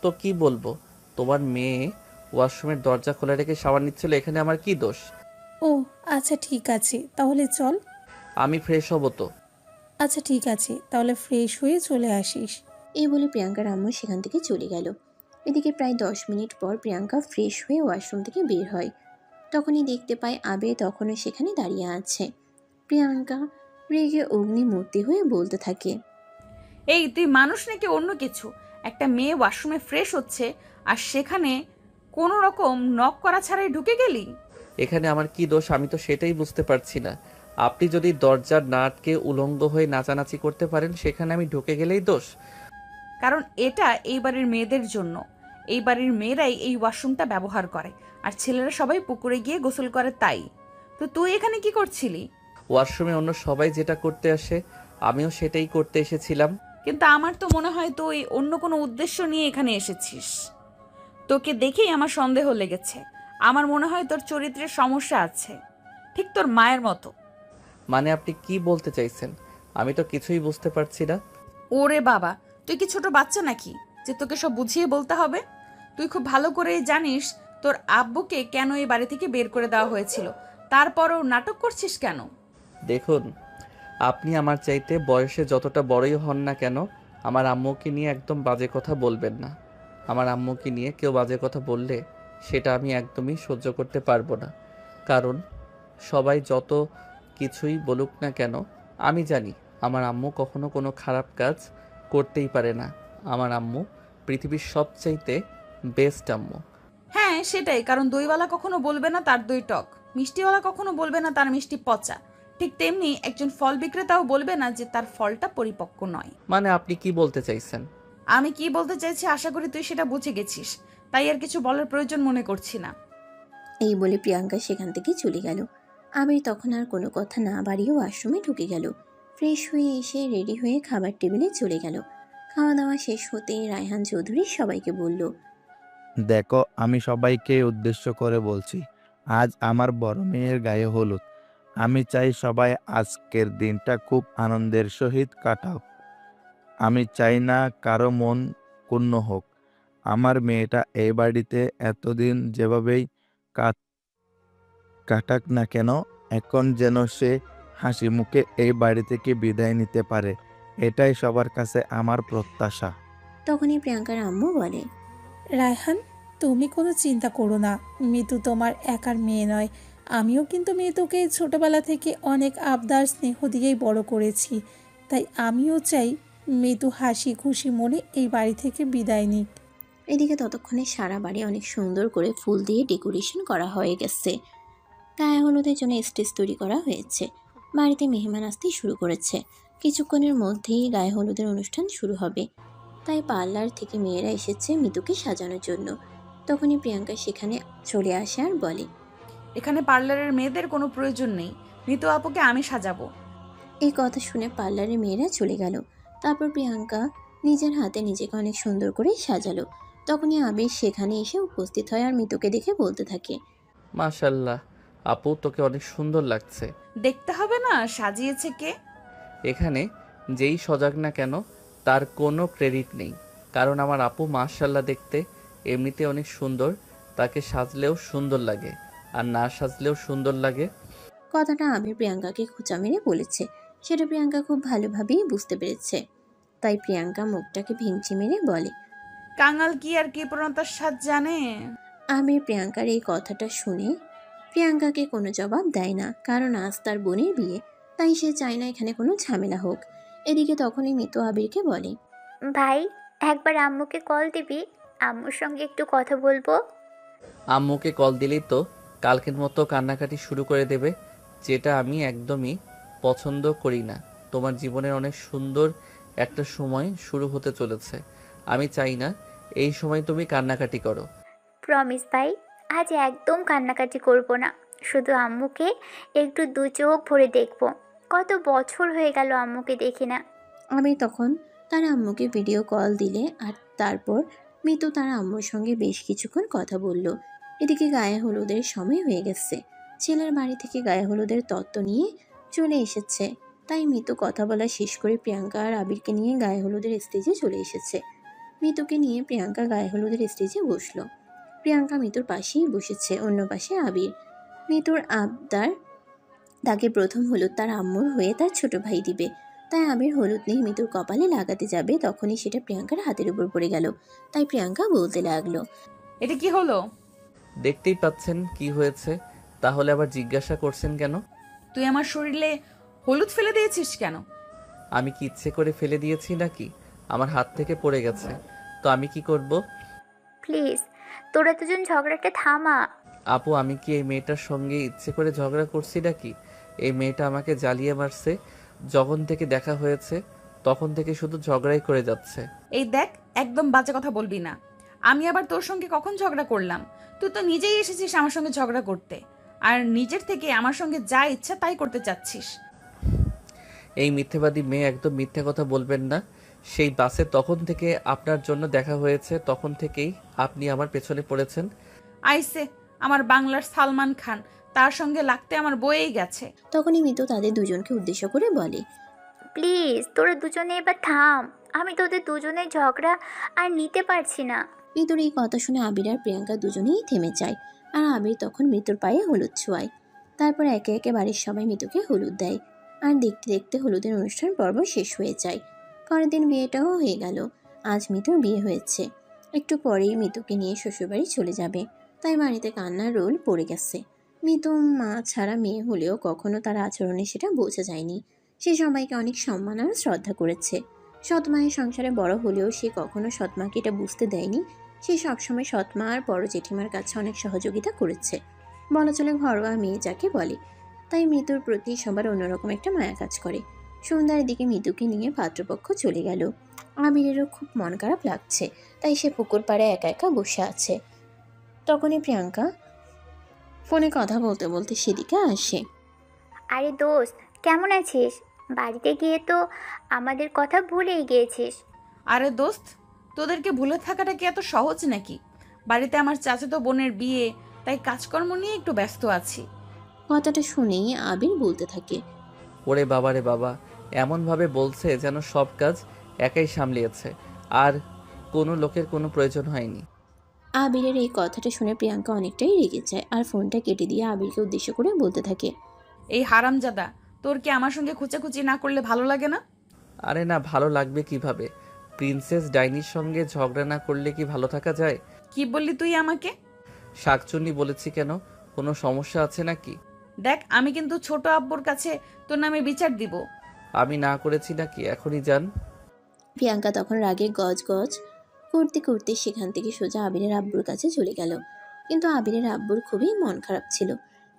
তো কি বলবো? তোমার মেয়ে ওয়াশরুমের দরজা খোলা রেখে শাওয়ার নিচ্ছিল, এখানে আমার কি দোষ? ও আচ্ছা ঠিক আছে, তাহলে চল। আমি ফ্রেশ হব তো। আচ্ছা ঠিক আছে, তাহলে ফ্রেশ হয়ে চলে আসিস। এই বলে প্রিয়াঙ্কার আম্মু সেখান থেকে চলে গেল। এদিকে প্রায় 10 মিনিট পর প্রিয়াঙ্কা ফ্রেশ হয়ে ওয়াশরুম থেকে বের হয়। তখনই দেখতে পায় আবির তখনও সেখানে দাঁড়িয়ে আছে। প্রিয়াঙ্কা রেগে অগ্নিমূর্তি হয়ে বলতে থাকে। এই তুই মানুষ নাকি অন্য কিছু? একটা মেয়ে ওয়াশরুমে ফ্রেশ হচ্ছে আর সেখানে কোনো রকম নক করা ছাড়াই ঢুকে গেলি? এখানে আমার কি দোষ, আমি তো সেটাই বুঝতে পারছি না। আপনি যদি দরজার না আটকে উলঙ্গ হয়ে নাচানাচি করতে পারেন, সেখানে আমি ঢুকে গেলেই দোষ? কারণ এটা এই বাড়ির মেয়েদের জন্য। এই বাড়ির মেয়েরাই এই ওয়াশরুমটা ব্যবহার করে, আর ছেলেরা সবাই পুকুরে গিয়ে গোসল করে। তাই তো তুই এখানে কি করছিলি? ওয়াশরুমে অন্য সবাই যেটা করতে আসে, আমিও সেটাই করতে এসেছিলাম। কিন্তু আমার তো মনে হয় তুই অন্য কোনো উদ্দেশ্য নিয়ে এখানে এসেছিস। তোকে দেখেই আমার সন্দেহ লেগেছে। আমার মনে হয় তোর চরিত্রের সমস্যা আছে, ঠিক তোর মায়ের মতো। মানে আপনি কি বলতে চাইছেন? আমি তো কিছুই বুঝতে পারছি না। ওরে বাবা, তুই কি ছোট বাচ্চা নাকি যে তোকে সব বুঝিয়ে বলতে হবে? তুই খুব ভালো করেই জানিস তোর আব্বুকে কেন এই বাড়ি থেকে বের করে দেওয়া হয়েছিল। তারপরও নাটক করছিস কেন? দেখুন, আপনি আমার চাইতে বয়সে যতটা বড়ই হন না কেন, আমার আম্মুকে নিয়ে একদম বাজে কথা বলবেন না। আমার আম্মুকে নিয়ে কেউ বাজে কথা বললে সেটা আমি একদমই সহ্য করতে পারবো না। কারণ সবাই যত কিছুই বলুক না কেন, আমি জানি আমার আম্মু কখনো কোনো খারাপ কাজ করতেই পারে না। আমার আম্মু পৃথিবীর সবচাইতে বেস্ট আম্মু। হ্যাঁ সেটাই, কারণ দইওয়ালা কখনো বলবে না তার দই টক, মিষ্টিওয়ালা কখনো বলবে না তার মিষ্টি পচা, ঠিক তেমনি একজন ফল বিক্রেতাও বলবে না যে তার ফলটা পরিপক্ক নয়। মানে আপনি কি বলতে চাইছেন? আমি কি বলতে চাইছি আশা করি তুই সেটা বুঝে গেছিস, তাই আর কিছু বলার প্রয়োজন মনে করছি না। এই বলে প্রিয়াঙ্কা সেখান থেকে চলে গেল। আবির তখন আর কোনো কথা না বাড়িয়ে ওয়াশরুমে ঢুকে গেল। ফ্রেশ হয়ে এসে রেডি হয়ে খাবার টেবিলে চলে গেল। খাওয়া দাওয়া শেষ হতেই রায়হান চৌধুরী সবাইকে বলল, দেখো, আমি সবাইকে উদ্দেশ্য করে বলছি, আজ আমার বড় মেয়ের গায়ে হলুদ। আমি চাই সবাই আজকের দিনটা খুব আনন্দের সহিত কাটাও। আমি চাই না কারো মন ক্ষুণ্ণ হোক। আমার মেয়েটা এই বাড়িতে এতদিন যেভাবেই কাট- কাটাক না কেন, এখন যেন সে হাসি মুখে এই বাড়ি থেকে বিদায় নিতে পারে, এটাই সবার কাছে আমার প্রত্যাশা। তখনই প্রিয়াঙ্কার আম্মু বলে, রায়হান, তুমি কোনো চিন্তা করো না, মিতু তোমার একার মেয়ে নয়। আমিও কিন্তু মিতুকে ছোটবেলা থেকে অনেক আবদার স্নেহ দিয়েই বড় করেছি, তাই আমিও চাই মিতু হাসি খুশি মনে এই বাড়ি থেকে বিদায় নিক। এদিকে ততক্ষণে সারা বাড়ি অনেক সুন্দর করে ফুল দিয়ে ডেকোরেশন করা হয়ে গেছে। গায়ে হলুদের জন্য স্টেজ তৈরি করা হয়েছে। বাড়িতে মেহমান আসতেই শুরু করেছে। কিছুক্ষণের মধ্যেই গায়ে হলুদের অনুষ্ঠান শুরু হবে, তাই পার্লার থেকে মেয়েরা এসেছে মিতুকে সাজানোর জন্য। তখনই প্রিয়াঙ্কা সেখানে চলে আসে আর বলে, এখানে পার্লারের মেয়েদের কোনো প্রয়োজন নেই, মিতু আপুকে আমি সাজাবো। এই কথা শুনে পার্লারের মেয়েরা চলে গেল। তারপর প্রিয়াঙ্কা নিজের হাতে নিজেকে অনেক সুন্দর করে সাজালো। তখনই আবির সেখানে এসে উপস্থিত হয় আর মিতুকে দেখে বলতে থাকে, মাশাল্লাহ আপু, তোকে অনেক সুন্দর লাগছে। দেখতে হবে না সাজিয়েছে কে? এখানে যেই সজাগ না কেন তার কোনো ক্রেডিট নেই, কারণ আমার আপু মাশাল্লাহ দেখতে এমনিতে অনেক সুন্দর, তাকে সাজলেও সুন্দর লাগে আর না সাজলেও সুন্দর লাগে। কথাটা আবির প্রিয়াঙ্কাকে খোঁচা মেরে বলেছে, সেটা প্রিয়াঙ্কা খুব ভালোভাবেই বুঝতে পেরেছে। তাই প্রিয়াঙ্কা মুখটাকে ভেঙচি মেরে বলে, কাঙাল কি আর কি প্রণতার স্বাদ জানে। আবির প্রিয়াঙ্কার এই কথাটা শুনে প্রিয়াঙ্কাকে কোনো জবাব দেয় না, কারণ আজ তার বোনের বিয়ে, তাই সে চায় না এখানে কোনো ঝামেলা হোক। এদিকে তখনই মিতু আবিরকে বলে, ভাই, একবার আম্মুকে কল দিবি, আম্মুর সঙ্গে একটু কথা বলবো। আম্মুকে কল দিলেই তো কালকের মতো কান্নাকাটি শুরু করে দেবে, যেটা আমি একদমই পছন্দ করি না। তোমার জীবনের অনেক সুন্দর একটা সময় শুরু হতে চলেছে, আমি চাই না এই সময় তুমি কান্নাকাটি করো। প্রমিস ভাই, আজ একদম কান্নাকাটি করব না, শুধু আম্মুকে একটু দু চোখ ভরে দেখবো। কত বছর হয়ে গেল আম্মুকে দেখি না। আবির তখন তার আম্মুকে ভিডিও কল দিলে আর তারপর মিতু তার আম্মুর সঙ্গে বেশ কিছুক্ষণ কথা বলল। এদিকে গায়ে হলুদের সময় হয়ে গেছে। ছেলের বাড়ি থেকে গায়ে হলুদের তত্ত্ব নিয়ে চলে এসেছে, তাই মিতু কথা বলা শেষ করে প্রিয়াঙ্কা আর আবিরকে নিয়ে গায়ে হলুদের স্টেজে চলে এসেছে। মিতুকে নিয়ে প্রিয়াঙ্কা গায়ে হলুদের স্টেজে বসলো। প্রিয়াঙ্কা মিতুর পাশেই বসেছে, অন্য পাশে আবির। মিতুর আবদার, তাকে প্রথম হলুদ তার আম্মুর হয়ে তার ছোট ভাই দিবে, তাই আবির হলুদ নিয়ে মিতুর কপালে লাগাতে যাবে, তখনই সেটা প্রিয়াঙ্কার হাতের উপর পড়ে গেল। তাই প্রিয়াঙ্কা বলতে লাগলো, এটা কি হলো? দেখতেই পাচ্ছেন কি হয়েছে, তাহলে আবার জিজ্ঞাসা করছেন কেন? তুই আমার শরীরে হলুদ ফেলে দিয়েছিস কেন? আমি কি ইচ্ছে করে ফেলে দিয়েছি নাকি? আমার হাত থেকে পড়ে গেছে, তো আমি কি করব? প্লিজ, তোরা দুজন ঝগড়াটা থামা। আপু, আমি কি এই মেয়েটার সঙ্গে ইচ্ছে করে ঝগড়া করছি নাকি? এই মেয়েটা আমাকে জ্বালিয়ে মারছে, যখন থেকে দেখা হয়েছে তখন থেকে শুধু ঝগড়াই করে যাচ্ছে। এই দেখ, একদম বাজে কথা বলবি না। আমি আবার তোর সঙ্গে কখন ঝগড়া করলাম? তুই তো নিজেই এসেছিস আমার সঙ্গে ঝগড়া করতে, আর নিজের থেকে আমার সঙ্গে যা ইচ্ছা তাই করতে চাচ্ছিস। এই মিথ্যেবাদী মেয়ে, একদম মিথ্যে কথা বলবেন না। সেই বাসে তখন থেকে আপনার জন্য দেখা হয়েছে, তখন থেকেই আপনি আমার পেছনে পড়েছেন। আইসে আমার বাংলার সালমান খান, তার সঙ্গে লাগতে আমার বয়েই গেছে। তখনই মিতু তাদের দুজনকে উদ্দেশ্য করে বলে, প্লিজ, তোরা দুজনে এবার থাম। আমি তোদের দুজনের ঝগড়া আর নিতে পারছি না। মিতুর এই কথা শুনে আবির আর প্রিয়াঙ্কা দুজনেই থেমে যায়, আর আবির তখন মিতুর পায়ে হলুদ ছোঁয়ায়। তারপর একে একে বাড়ির সবাই মিতুকে হলুদ দেয়, আর দেখতে দেখতে হলুদের অনুষ্ঠান পর্ব শেষ হয়ে যায়। পরের দিন বিয়েটাও হয়ে গেল। আজ মিতুর বিয়ে হয়েছে। একটু পরেই মিতুকে নিয়ে শ্বশুরবাড়ি চলে যাবে, তাই বাড়িতে কান্নার রোল পড়ে গেছে। মিতু মা ছাড়া মেয়ে হলেও কখনো তার আচরণে সেটা বোঝা যায়নি। সে সবাইকে অনেক সম্মান আর শ্রদ্ধা করেছে। সৎমায়ের সংসারে বড় হলেও সে কখনো সৎমাকে এটা বুঝতে দেয়নি। সে সবসময় সৎমা আর বড় জেঠিমার কাছে অনেক সহযোগিতা করেছে, বলা চলে ঘরোয়া মেয়ে যাকে বলে। তাই মৃত্যুর প্রতি সবার অন্যরকম একটা মায়া কাজ করে। সন্ধ্যার দিকে মৃদুকে নিয়ে পাত্রপক্ষ চলে গেল। আবিরেরও খুব মন খারাপ লাগছে, তাই সে পুকুর পাড়ে একা একা বসে আছে। তখনই প্রিয়াঙ্কা ফোনে কথা বলতে বলতে সেদিকে আসে। আরে দোস্ত, কেমন আছিস? বাড়িতে গিয়ে তো আমাদের কথা ভুলেই গিয়েছিস। আরে দোস্ত, তোদেরকে ভুলে থাকাটা কি এত সহজ নাকি? বাড়িতে আমার চাচাতো বোনের বিয়ে, তাই কাজকর্ম নিয়ে একটু ব্যস্ত আছি। কথাটা শুনেই আবির বলতে থাকে। ওরে বাবা রে বাবা, এমনভাবে বলছে যেন সব কাজ একাই সামলিয়েছে, আর কোনো লোকের কোনো প্রয়োজন হয়নি। আবিরের এই কথাটা শুনে প্রিয়াঙ্কা অনেকটাই রেগে যায় আর ফোনটা কেটে দিয়ে আবিরকে উদ্দেশ্য করে বলতে থাকে। এই হারামজাদা, তোর কি আমার সঙ্গে খুঁচাখুচি না করলে ভালো লাগে না? আরে না, ভালো লাগবে কিভাবে? প্রিন্সেস ডাইনির সঙ্গে ঝগড়া না করলে কি ভালো থাকা যায়? কি বললি তুই আমাকে? শাকচুন্নি বলেছি কেন? কোনো সমস্যা আছে নাকি? দেখ, আমি কিন্তু ছোট আব্বুর কাছে তোর নামে বিচার দিব। আমি না করেছি নাকি? এখনই যান। প্রিয়াঙ্কা তখন রাগে গজ গজ করতে করতে সেখান থেকে সোজা আবিরের আব্বুর কাছে চলে গেল। কিন্তু আবিরের আব্বুর খুবই মন খারাপ ছিল।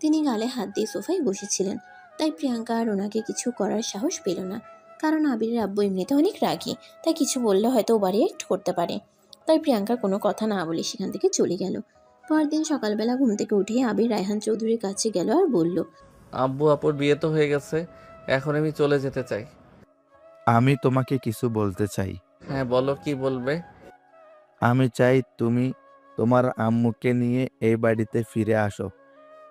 তিনি গালে হাত দিয়ে সোফায় বসেছিলেন। তাই প্রিয়াঙ্কা আর ওনাকে কিছু করার সাহস পেল না, কারণ আবিরের আব্বু এমনিতে অনেক রাগী, তাই কিছু বললে হয়তো ও রিঅ্যাক্ট করতে পারে। তাই প্রিয়াঙ্কা কোনো কথা না বলে সেখান থেকে চলে গেল। পরদিন সকালবেলা ঘুম থেকে উঠে আবির রায়হান চৌধুরীর কাছে গেল আর বলল, আব্বু আপুর বিয়ে তো হয়ে গেছে, এখন আমি চলে যেতে চাই। আমি তোমাকে কিছু বলতে চাই। হ্যাঁ বলো, কি বলবে? আমি চাই তুমি তোমার আম্মুকে নিয়ে এই বাড়িতে ফিরে আসো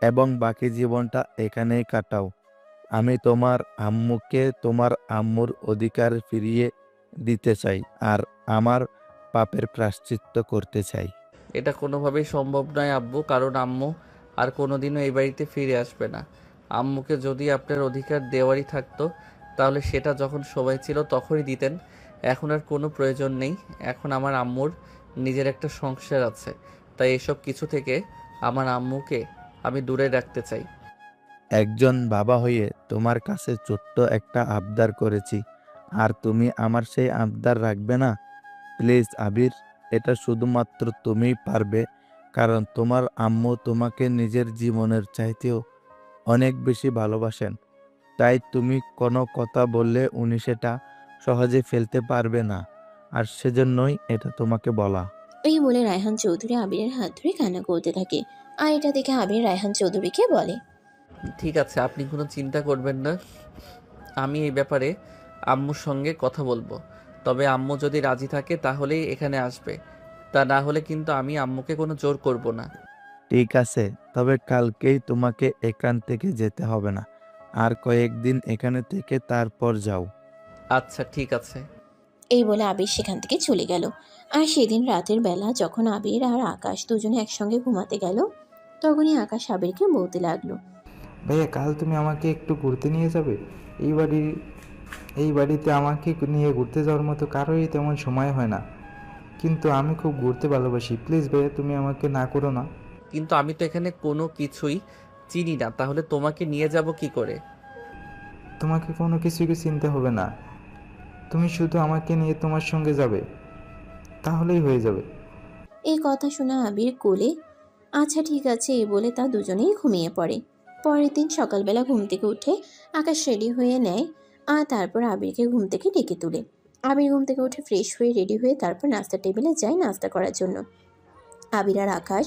এবং বাকি জীবনটা এখানেই কাটাও। আমি তোমার আম্মুকে তোমার আম্মুর অধিকার ফিরিয়ে দিতে চাই আর আমার পাপের প্রায়শ্চিত্ত করতে চাই। এটা কোনোভাবেই সম্ভব নয় আব্বু, কারণ আম্মু আর কোনোদিনও এই বাড়িতে ফিরে আসবে না। আম্মুকে যদি আপনার অধিকার দেওয়ারই থাকতো, তাহলে সেটা যখন সময় ছিল তখনই দিতেন। এখন আর কোনো প্রয়োজন নেই। এখন আমার আম্মুর নিজের একটা সংসার আছে, তাই এসব কিছু থেকে আমার আম্মুকে আমি দূরে রাখতে চাই। একজন বাবা হয়ে তোমার কাছে ছোট্ট একটা আবদার করেছি, আর তুমি আমার সেই আবদার রাখবে না? প্লিজ আবির, এটা শুধুমাত্র তুমিই পারবে, কারণ তোমার আম্মু তোমাকে নিজের জীবনের চাইতেও অনেক বেশি ভালোবাসেন। তাই তুমি কোনো কথা বললে উনি সেটা সহজে ফেলতে পারবে না, আর সেজন্যই এটা তোমাকে বলা। এই বলে রায়হান চৌধুরী আবিরের হাত ধরে কান্না করতে থাকে। আর এটা দেখে আবির রায়হান চৌধুরীকে বলে, ঠিক আছে, আপনি কোনো চিন্তা করবেন না। আমি এই ব্যাপারে আম্মুর সঙ্গে কথা বলবো। তবে আম্মু যদি রাজি থাকে তাহলেই এখানে আসবে, তা না হলে কিন্তু আমি আম্মুকে কোনো জোর করব না। ঠিক আছে, তবে কালকেই তোমাকে এখান থেকে যেতে হবে না, আর কয়েকদিন এখানে থেকে তারপর যাও। আচ্ছা ঠিক আছে। এই বলে আবির সেখান থেকে চলে গেল। আর সেদিন রাতের বেলা যখন আবির আর আকাশ দুজনে একসঙ্গে ঘুমাতে গেল, তখনই আকাশ আবিরকে বলতে লাগলো, ভাইয়া, কাল তুমি আমাকে একটু ঘুরতে নিয়ে যাবে? এই বাড়ির এই বাড়িতে আমাকে নিয়ে ঘুরতে যাওয়ার মতো কারোই তেমন সময় হয় না, কিন্তু আমি খুব ঘুরতে ভালোবাসি। প্লিজ ভাইয়া, তুমি আমাকে না করো না। কিন্তু আমি তো এখানে কোনো কিছুই চিনি না, তাহলে তোমাকে নিয়ে যাব কি করে? তোমাকে কোনো কিছুই চিনতে হবে না, তুমি শুধু আমাকে নিয়ে তোমার সঙ্গে যাবে, তাহলেই হয়ে যাবে। এই কথা শুনে আবির কোলে আচ্ছা ঠিক আছে এই বলে তা দুজনেই ঘুমিয়ে পড়ে। পরের দিন সকালবেলা ঘুম থেকে উঠে আকাশ রেডি হয়ে নেয় আর তারপর আবিরকে ঘুম থেকে ডেকে তুলে। আবির ঘুম থেকে উঠে ফ্রেশ হয়ে রেডি হয়ে তারপর নাস্তার টেবিলে যায় নাস্তা করার জন্য। আবির আর আকাশ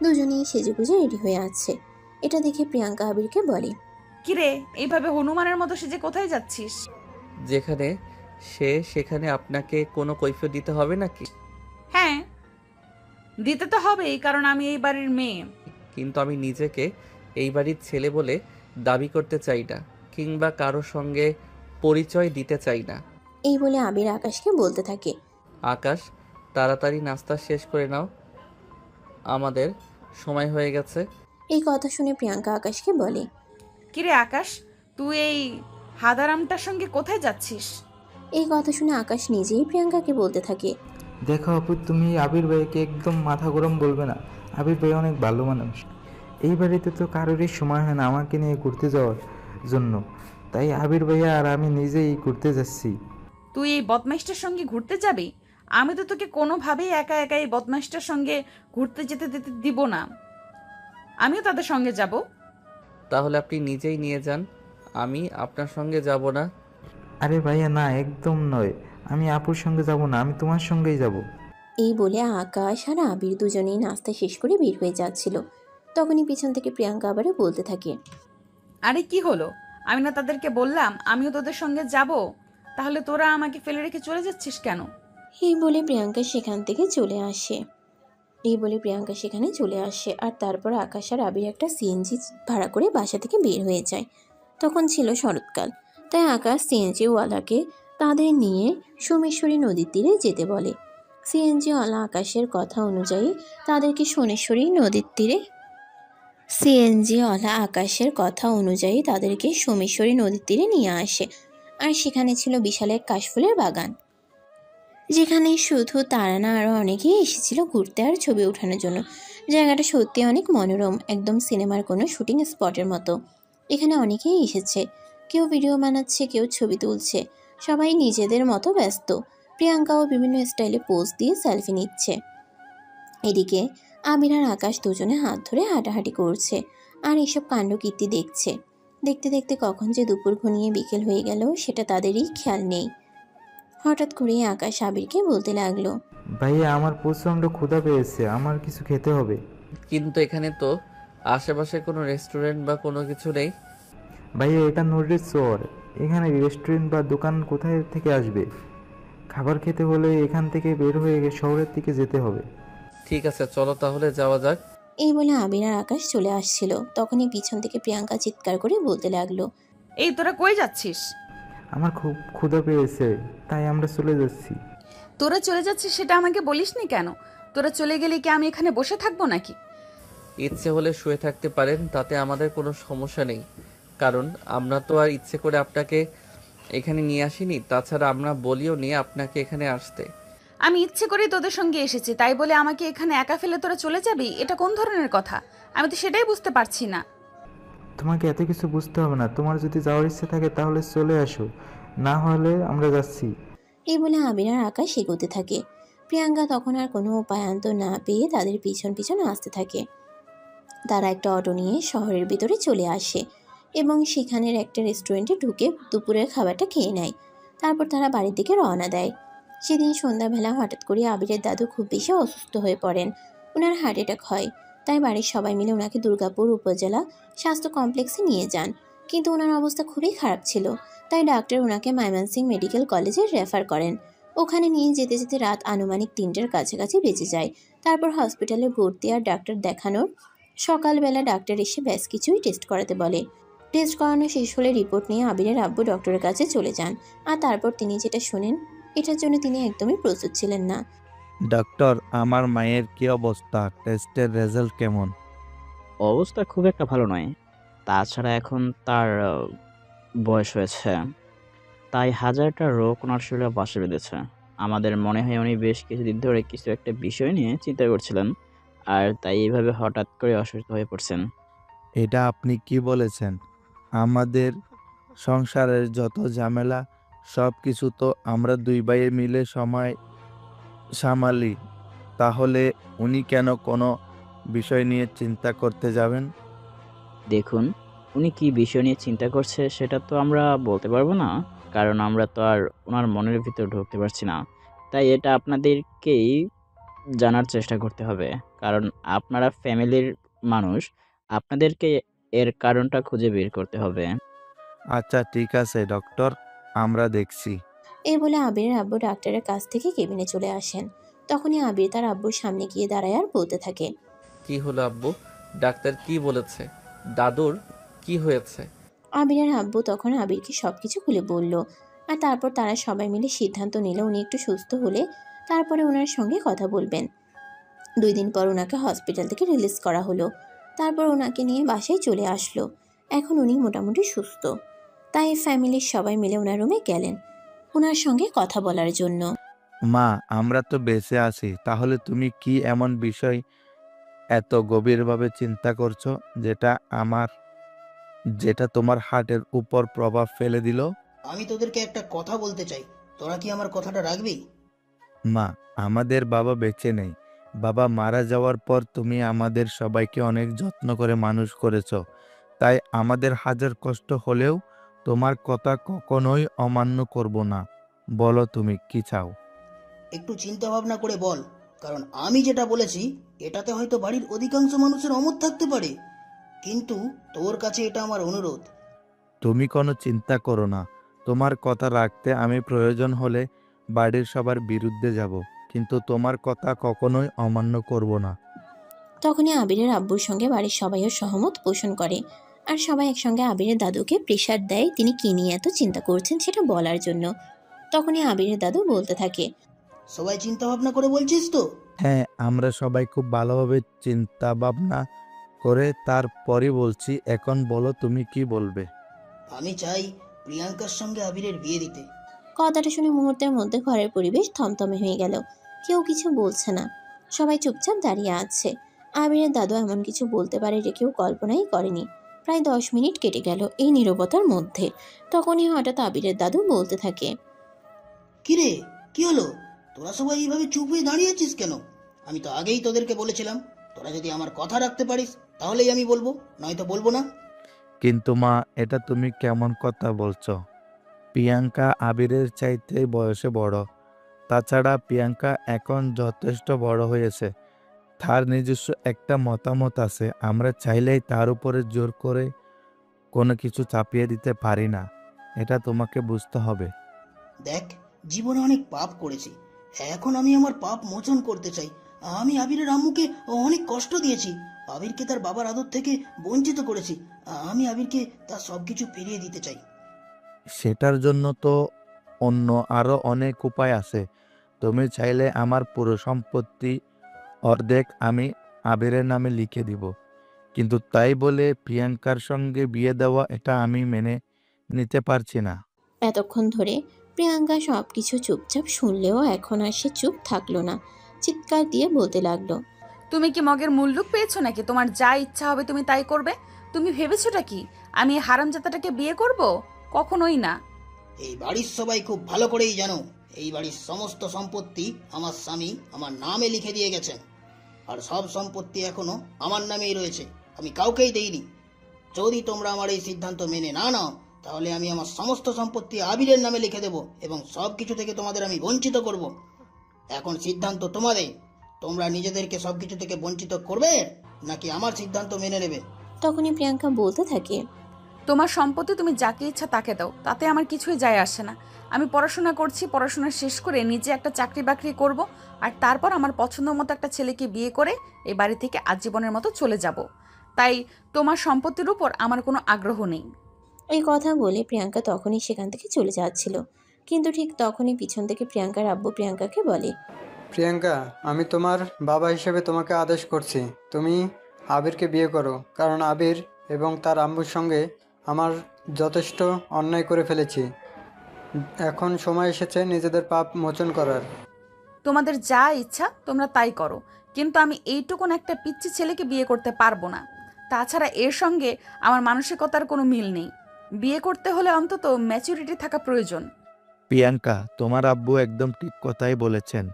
দুজনেই সেজেগুজে রেডি হয়ে আছে। এটা দেখে প্রিয়াঙ্কা আবিরকে বলে, কিরে, এইভাবে হনুমানের মতো সেজে কোথায় যাচ্ছিস? যেখানে সেখানে আপনাকে কোনো কৈফিয়ত দিতে হবে নাকি? হ্যাঁ, দিতে তো হবেই, কারণ আমি এই বাড়ির মেয়ে। কিন্তু আমি নিজেকে এই বাড়ির ছেলে বলে দাবি করতে চাই না, কিংবা কারো সঙ্গে পরিচয় দিতে চাই না। এই বলে আবির আকাশকে বলতে থাকে, আকাশ, তাড়াতাড়ি নাস্তা শেষ করে নাও, আমাদের সময় হয়ে গেছে। এই কথা শুনে প্রিয়াঙ্কা আকাশকে বলে, কিরে আকাশ, তুই এই হাদারামটার সঙ্গে কোথায় যাচ্ছিস? এই কথা শুনে আকাশ নিজেই প্রিয়াঙ্কাকে বলতে থাকে, দেখো আপু, তুমি আবির ভাইকে একদম মাথা গরম বলবে না। আবির ভাই অনেক ভালো মানুষ। এই বাড়িতে তো কারোরই সময় হয় না আমাকে নিয়ে ঘুরতে যাওয়ার জন্য, তাই আবির ভাইয়া আর আমি নিজেই ঘুরতে যাচ্ছি। তুই এই বদমাইশটার সঙ্গে ঘুরতে যাবি? আমি তো তোকে কোনোভাবেই একা একা এই বদমাইশটার সঙ্গে ঘুরতে যেতে দিতে দিব না। আমিও তাদের সঙ্গে যাব। তাহলে আপনি নিজেই নিয়ে যান, আমি আপনার সঙ্গে যাব না। আরে ভাইয়া না, একদম নয়। আমি আপুর সঙ্গে যাব না, আমি তোমার সঙ্গেই যাব। এই বলে আকাশ আর আবির দুজনেই নাস্তা শেষ করে বের হয়ে যাচ্ছিল। তখনই পিছন থেকে প্রিয়াঙ্কা আবারও বলতে থাকে, আরে কি হলো? আমি না তাদেরকে বললাম আমিও তোদের সঙ্গে যাব? তাহলে তোরা আমাকে ফেলে রেখে চলে যাচ্ছিস কেন? এই বলে প্রিয়াঙ্কা সেখান থেকে চলে আসে। সেখানে চলে আসে আর তারপর আকাশ আর আবির একটা সিএনজি ভাড়া করে বাসা থেকে বের হয়ে যায়। তখন ছিল শরৎকাল, তাই আকাশ সিএনজিওয়ালাকে তাদের নিয়ে সোমেশ্বরী নদীর তীরে যেতে বলে। সিএনজিওয়ালা আকাশের কথা অনুযায়ী তাদেরকে সোমেশ্বরী নদীর তীরে নিয়ে আসে। আর সেখানে ছিল বিশাল এক কাশফুলের বাগান, যেখানে শুধু তারা না আরও অনেকেই এসেছিল ঘুরতে আর ছবি ওঠানোর জন্য। জায়গাটা সত্যি অনেক মনোরম, একদম সিনেমার কোনো শুটিং স্পটের মতো। এখানে অনেকেই এসেছে, কেউ ভিডিও বানাচ্ছে, কেউ ছবি তুলছে, সবাই নিজেদের মতো ব্যস্ত। প্রিয়াঙ্কাও বিভিন্ন স্টাইলে পোজ দিয়ে সেলফি নিচ্ছে। এদিকে আবির আর আকাশ দুজনে হাত ধরে হাঁটাহাঁটি করছে আর এসব কাণ্ডকীর্তি দেখছে। দেখতে দেখতে কখন যে দুপুর ঘনিয়ে বিকেল হয়ে গেল সেটা তাদেরই খেয়াল নেই। হঠাৎ করে আকাশ আবিরকে বলতে লাগলো, ভাইয়া আমার প্রচণ্ড ক্ষুধা পেয়েছে, আমার কিছু খেতে হবে। কিন্তু এখানে তো আশেপাশে কোনো রেস্টুরেন্ট বা কোনো কিছু নেই। ভাইয়া এটা নদীর চর, এখানে রেস্টুরেন্ট বা দোকান কোথায় থেকে আসবে? খাবার খেতে হলে এখান থেকে বের হয়ে শহরের দিকে যেতে হবে। ঠিক আছে, চলো তাহলে যাওয়া যাক। এই বলে আবির আর আকাশ চলে আসছিল। তখনই পিছন থেকে প্রিয়াঙ্কা চিৎকার করে বলতে লাগলো, এই তোরা কই যাচ্ছিস? আমার খুব ক্ষুধা পেয়েছে, তাই আমরা চলে যাচ্ছি। তোরা চলে যাচ্ছিস সেটা আমাকে বলিসনি কেন? তোরা চলে গেলে কি আমি এখানে বসে থাকবো নাকি? ইচ্ছে হলে শুয়ে থাকতে পারেন, তাতে আমাদের কোনো সমস্যা নেই। কারণ আমরা তো আর ইচ্ছে করে আপনাকে এখানে নিয়ে আসিনি। তাছাড়া আমরা বলিও নি আপনাকে এখানে আসতে। আমি ইচ্ছে করেই তোদের সঙ্গে এসেছি, তাই বলে আমাকে এখানে একা ফেলে তোরা চলে যাবি? এটা কোন ধরনের কথা? আমি তো সেটাই বুঝতে পারছি না। তোমাকে এত কিছু বুঝতে হবে না, তোমার যদি যাওয়ার ইচ্ছে থাকে তাহলে চলে আসো, না হলে আমরা যাচ্ছি। এই বলে আবির আর আকাশ এগোতে থাকে। প্রিয়াঙ্কা তখন আর কোনো উপায়ান্তর না পেয়ে তাদের পিছন পিছন আসতে থাকে। তারা একটা অটো নিয়ে শহরের ভিতরে চলে আসে এবং সেখানের একটা রেস্টুরেন্টে ঢুকে দুপুরের খাবারটা খেয়ে নেয়। তারপর তারা বাড়ির দিকে রওনা দেয়। সেদিন সন্ধ্যাবেলা হঠাৎ করে আবিরের দাদু খুব বেশি অসুস্থ হয়ে পড়েন। ওনার হার্ট অ্যাটাক হয়, তাই বাড়ির সবাই মিলে ওনাকে দুর্গাপুর উপজেলা স্বাস্থ্য কমপ্লেক্সে নিয়ে যান। কিন্তু ওনার অবস্থা খুবই খারাপ ছিল, তাই ডাক্তার ওনাকে ময়মনসিংহ মেডিকেল কলেজে রেফার করেন। ওখানে নিয়ে যেতে যেতে রাত আনুমানিক 3টার কাছাকাছি বেঁচে যায়। তারপর হসপিটালে ভর্তি আর ডাক্তার দেখানোর সকালবেলা ডাক্তার এসে বেশ কিছুই টেস্ট করাতে বলে। টেস্ট করানো শেষ হলে রিপোর্ট নিয়ে আবিরের আব্বু ডক্টরের কাছে চলে যান। আর তারপর তিনি যেটা শোনেন, এটার জন্য তিনি একদমই প্রস্তুত ছিলেন না। ডক্টর, আমার মায়ের কি অবস্থা? টেস্টের রেজাল্ট কেমন? অবস্থা খুব একটা ভালো নয়। তাছাড়া এখন তার বয়স হয়েছে, তাই হাজারটা রোগ ওনার শরীরে বাসা বেঁধেছে। আমাদের মনে হয় উনি বেশ কিছুদিন ধরে কিছু একটা বিষয় নিয়ে চিন্তা করছিলেন, আর তাই এইভাবে হঠাৎ করে অসুস্থ হয়ে পড়ছেন। এটা আপনি কি বলেছেন? আমাদের সংসারের যত ঝামেলা সব কিছু তো আমরা দুই ভাইয়ে মিলে সময় সামালি। তাহলে উনি কেন কোনো বিষয় নিয়ে চিন্তা করতে যাবেন? দেখুন, উনি কি বিষয় নিয়ে চিন্তা করছে সেটা তো আমরা বলতে পারবো না, কারণ আমরা তো আর ওনার মনের ভিতর ঢুকতে পারছি না। তাই এটা আপনাদেরকেই জানার চেষ্টা করতে হবে, কারণ আপনারা ফ্যামিলির মানুষ। আপনাদেরকে এর কারণটা খুঁজে বের করতে হবে। আচ্ছা ঠিক আছে ডক্টর, আমরা দেখছি। এই বলে আবিরের আব্বু ডাক্তারের কাছ থেকে কেবিনে চলে আসেন। তখনই আবির তার আব্বুর সামনে গিয়ে দাঁড়ায় আর বলতে থাকে, কি হলো আব্বু? ডাক্তার কি বলেছে? দাদুর কি হয়েছে? আবিরের আব্বু তখন আবিরকে সবকিছু খুলে বলল। আর তারপর তারা সবাই মিলে সিদ্ধান্ত নিল উনি একটু সুস্থ হলে তারপরে ওনার সঙ্গে কথা বলবেন। 2 দিন পর ওনাকে হসপিটাল থেকে রিলিজ করা হলো। তারপর ওনাকে নিয়ে বাসায় চলে আসলো। এখন উনি মোটামুটি সুস্থ, তাই ফ্যামিলির সবাই মিলে ওনার রুমে গেলেন ওনার সঙ্গে কথা বলার জন্য। মা, আমরা তো বেঁচে আছি, তাহলে তুমি কি এমন বিষয় এত গভীরভাবে চিন্তা করছো যেটা তোমার হার্টের উপর প্রভাব ফেলে দিল? আমি তোদেরকে একটা কথা বলতে চাই, তোরা কি আমার কথাটা রাখবি? মা, আমাদের বাবা বেঁচে নেই। বাবা মারা যাওয়ার পর তুমি আমাদের সবাইকে অনেক যত্ন করে মানুষ করেছো। তাই আমাদের হাজার কষ্ট হলেও তোমার কথা কখনোই অমান্য করব না। বলো তুমি কি চাও? একটু চিন্তা ভাবনা করে বল, কারণ আমি যেটা বলেছি এটাতে হয়তো বাড়ির অধিকাংশ মানুষের অমত থাকতে পারে, কিন্তু তোর কাছে এটা আমার অনুরোধ। তুমি কোনো চিন্তা করো না। তোমার কথা রাখতে আমি প্রয়োজন হলে বাড়ির সবার বিরুদ্ধে যাব, কিন্তু তোমার কথা কখনোই অমান্য করব না। তখনই আবিরের আব্বুর সঙ্গে বাড়ির সবাইও সহমত পোষণ করে। আর সবাই একসঙ্গে আবিরের দাদুকে প্রেশার দেয় তিনি কি নিয়ে এত চিন্তা করছেন সেটা বলার জন্য। তখনই আবিরের দাদু বলতে থাকে, সবাই চিন্তা ভাবনা করে বলছিস তো? হ্যাঁ, আমরা সবাই খুব ভালোভাবে চিন্তা ভাবনা করে তারপরই বলছি। এখন বলো তুমি কি বলবে? আমি চাই প্রিয়াঙ্কার সঙ্গে আবিরের বিয়ে দিতে। কথাটা শুনে মুহূর্তের মধ্যে ঘরের পরিবেশ থমথমে হয়ে গেল। কেউ কিছু বলছে না, সবাই চুপচাপ দাঁড়িয়ে আছে। আবিরের দাদু এমন কিছু বলতে পারে যে কেউ কল্পনাই করেনি। প্রায় 10 মিনিট কেটে গেল এই নীরবতার মধ্যে। তখনই হঠাৎ আবিরের দাদু বলতে থাকে, কিরে, কি হলো? তোরা সবাই এইভাবে চুপ হয়ে দাঁড়িয়ে আছিস কেন? আমি তো আগেই তোদেরকে বলেছিলাম তোরা যদি আমার কথা রাখতে পারিস তাহলেই আমি বলবো, নয়তো বলবো না। কিন্তু মা, এটা তুমি কেমন কথা বলছো? প্রিয়াঙ্কা আবিরের চাইতে বয়সে বড়। তাছাড়া প্রিয়াঙ্কা এখন যথেষ্ট বড় হয়েছে। তার নিজস্ব একটা মতামত আছে। আমরা চাইলেই তার উপরে জোর করে কোনো কিছু চাপিয়ে দিতে পারি না। এটা তোমাকে বুঝতে হবে। দেখ, জীবনে অনেক পাপ করেছি, এখন আমি আমার পাপ মোচন করতে চাই। আমি আবিরের আম্মুকে অনেক কষ্ট দিয়েছি, আবিরকে তার বাবার আদর থেকে বঞ্চিত করেছি। আমি আবিরকে তার সবকিছু ফিরিয়ে দিতে চাই। সেটার জন্য তো অন্য আরো অনেক উপায় আছে। তুমি চাইলে আমার পুরো সম্পত্তি অর্ধেক আমি আবিরের নামে লিখে দিব। কিন্তু তাই বলে প্রিয়াঙ্কার সঙ্গে বিয়ে দেওয়া, এটা আমি মেনে নিতে পারছি না। এতক্ষণ ধরে প্রিয়াঙ্কা সব কিছু চুপচাপ শুনলেও এখন আর সে চুপ থাকলো না। চিৎকার দিয়ে বলতে লাগলো, তুমি কি মগের মুল্লুক পেয়েছো নাকি? তোমার যা ইচ্ছা হবে তুমি তাই করবে? তুমি ভেবেছোটা কি আমি এই হারামজাদাটাকে বিয়ে করব? কখনোই না। এই বাড়ির সবাই খুব ভালো করেই জানো, এই বাড়ির সমস্ত সম্পত্তি আমার স্বামী আমার নামে লিখে দিয়ে গেছেন, আর সব সম্পত্তি এখনো আমার নামেই রয়েছে, আমি কাউকেই দেইনি। যদি তোমরা আমার এই সিদ্ধান্ত মেনে না নাও তাহলে আমি আমার সমস্ত সম্পত্তি আবিরের নামে লিখে দেব এবং সব কিছু থেকে তোমাদের আমি বঞ্চিত করব। এখন সিদ্ধান্ত তোমাদের, তোমরা নিজেদেরকে সবকিছু থেকে বঞ্চিত করবে নাকি আমার সিদ্ধান্ত মেনে নেবে? তখনই প্রিয়াঙ্কা বলতে থাকে, তোমার সম্পত্তি তুমি যাকে ইচ্ছা তাকে দাও, তাতে আমার কিছুই যায় আসে না। আমি পড়াশোনা করছি, পড়াশোনা শেষ করে নিজে একটা চাকরি বাকরি করব, আর তারপর আমার পছন্দ মতো একটা ছেলেকে বিয়ে করে এই বাড়ি থেকে আজীবনের মতো চলে যাব। তাই তোমার সম্পত্তির উপর আমার কোনো আগ্রহ নেই। এই কথা বলে প্রিয়াঙ্কা তখনই সেখান থেকে চলে যাচ্ছিল। কিন্তু ঠিক তখনই পিছন থেকে প্রিয়াঙ্কার আব্বু প্রিয়াঙ্কাকে বলে, প্রিয়াঙ্কা, আমি তোমার বাবা হিসেবে তোমাকে আদেশ করছি, তুমি আবিরকে বিয়ে করো, কারণ আবির এবং তার আম্মুর সঙ্গে আমার যথেষ্ট অন্যায় করে ফেলেছি। এখন সময় এসেছে নিজেদের পাপ মোচন করার। তোমাদের যা ইচ্ছা তোমরা তাই করো, কিন্তু আমি এইটুকুন একটা পিচ্চি ছেলেকে বিয়ে করতে পারবো না। তাছাড়া এর সঙ্গে আমার মানসিকতার কোনো মিল নেই। বিয়ে করতে হলে অন্তত ম্যাচুরিটি থাকা প্রয়োজন। প্রিয়াঙ্কা, তোমার আব্বু একদম ঠিক কথাই বলেছেন।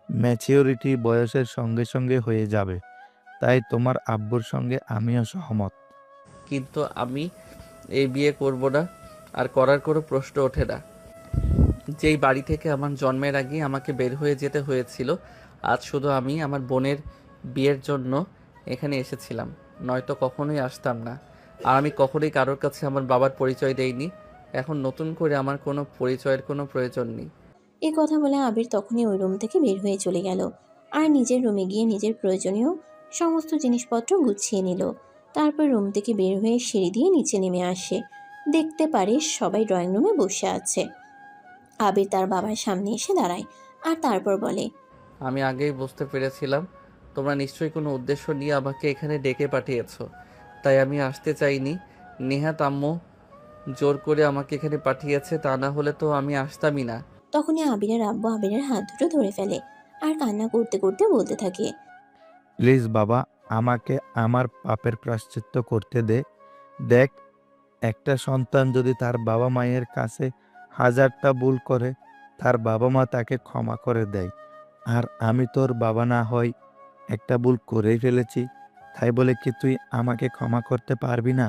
ম্যাচিওরিটি বয়সের সঙ্গে সঙ্গে হয়ে যাবে। তাই তোমার আব্বুর সঙ্গে আমিও সহমত। কিন্তু আমি এই বিয়ে করব না, আর করার কোনো প্রশ্ন ওঠে না। যেই বাড়ি থেকে আমার জন্মের আগে আমাকে বের হয়ে যেতে হয়েছিল, আজ শুধু আমি আমার বোনের বিয়ের জন্য এখানে এসেছিলাম, নয়তো কখনোই আসতাম না। আর আমি কখনোই কারোর কাছে আমার বাবার পরিচয় দেইনি। এখন নতুন করে আমার কোনো পরিচয়ের কোনো প্রয়োজন নেই। এই কথা বলে আবির তখনই ওই রুম থেকে বের হয়ে চলে গেল আর নিজের রুমে গিয়ে নিজের প্রয়োজনীয় সমস্ত জিনিসপত্র গুছিয়ে নিল। তারপর রুম থেকে বের হয়ে সিঁড়ি দিয়ে নিচে নেমে আসে। দেখতে পারে সবাই ড্রয়িং রুমে বসে আছে। আবির তার বাবার সামনে এসে দাঁড়ায় আর তারপর বলে, আমি আগেই বুঝতে পেরেছিলাম তোমরা নিশ্চয়ই কোনো উদ্দেশ্য নিয়ে আমাকে এখানে ডেকে পাঠিয়েছো, তাই আমি আসতে চাইনি। নেহাত আম্মু জোর করে আমাকে এখানে পাঠিয়েছে, তা না হলে তো আমি আসতামই না। তখনই আবিরের আব্বু আবিরের হাত দুটো ধরে ফেলে আর কান্না করতে করতে বলতে থাকে, প্লিজ বাবা, আমাকে আমার পাপের প্রায়শ্চিত্ত করতে দে। দেখ, একটা সন্তান যদি তার বাবা মায়ের কাছে হাজারটা ভুল করে তার বাবা মা তাকে ক্ষমা করে দেয়। আর আমি তোর বাবা না হই একটা ভুল করেই ফেলেছি, তাই বলে কি তুই আমাকে ক্ষমা করতে পারবি না?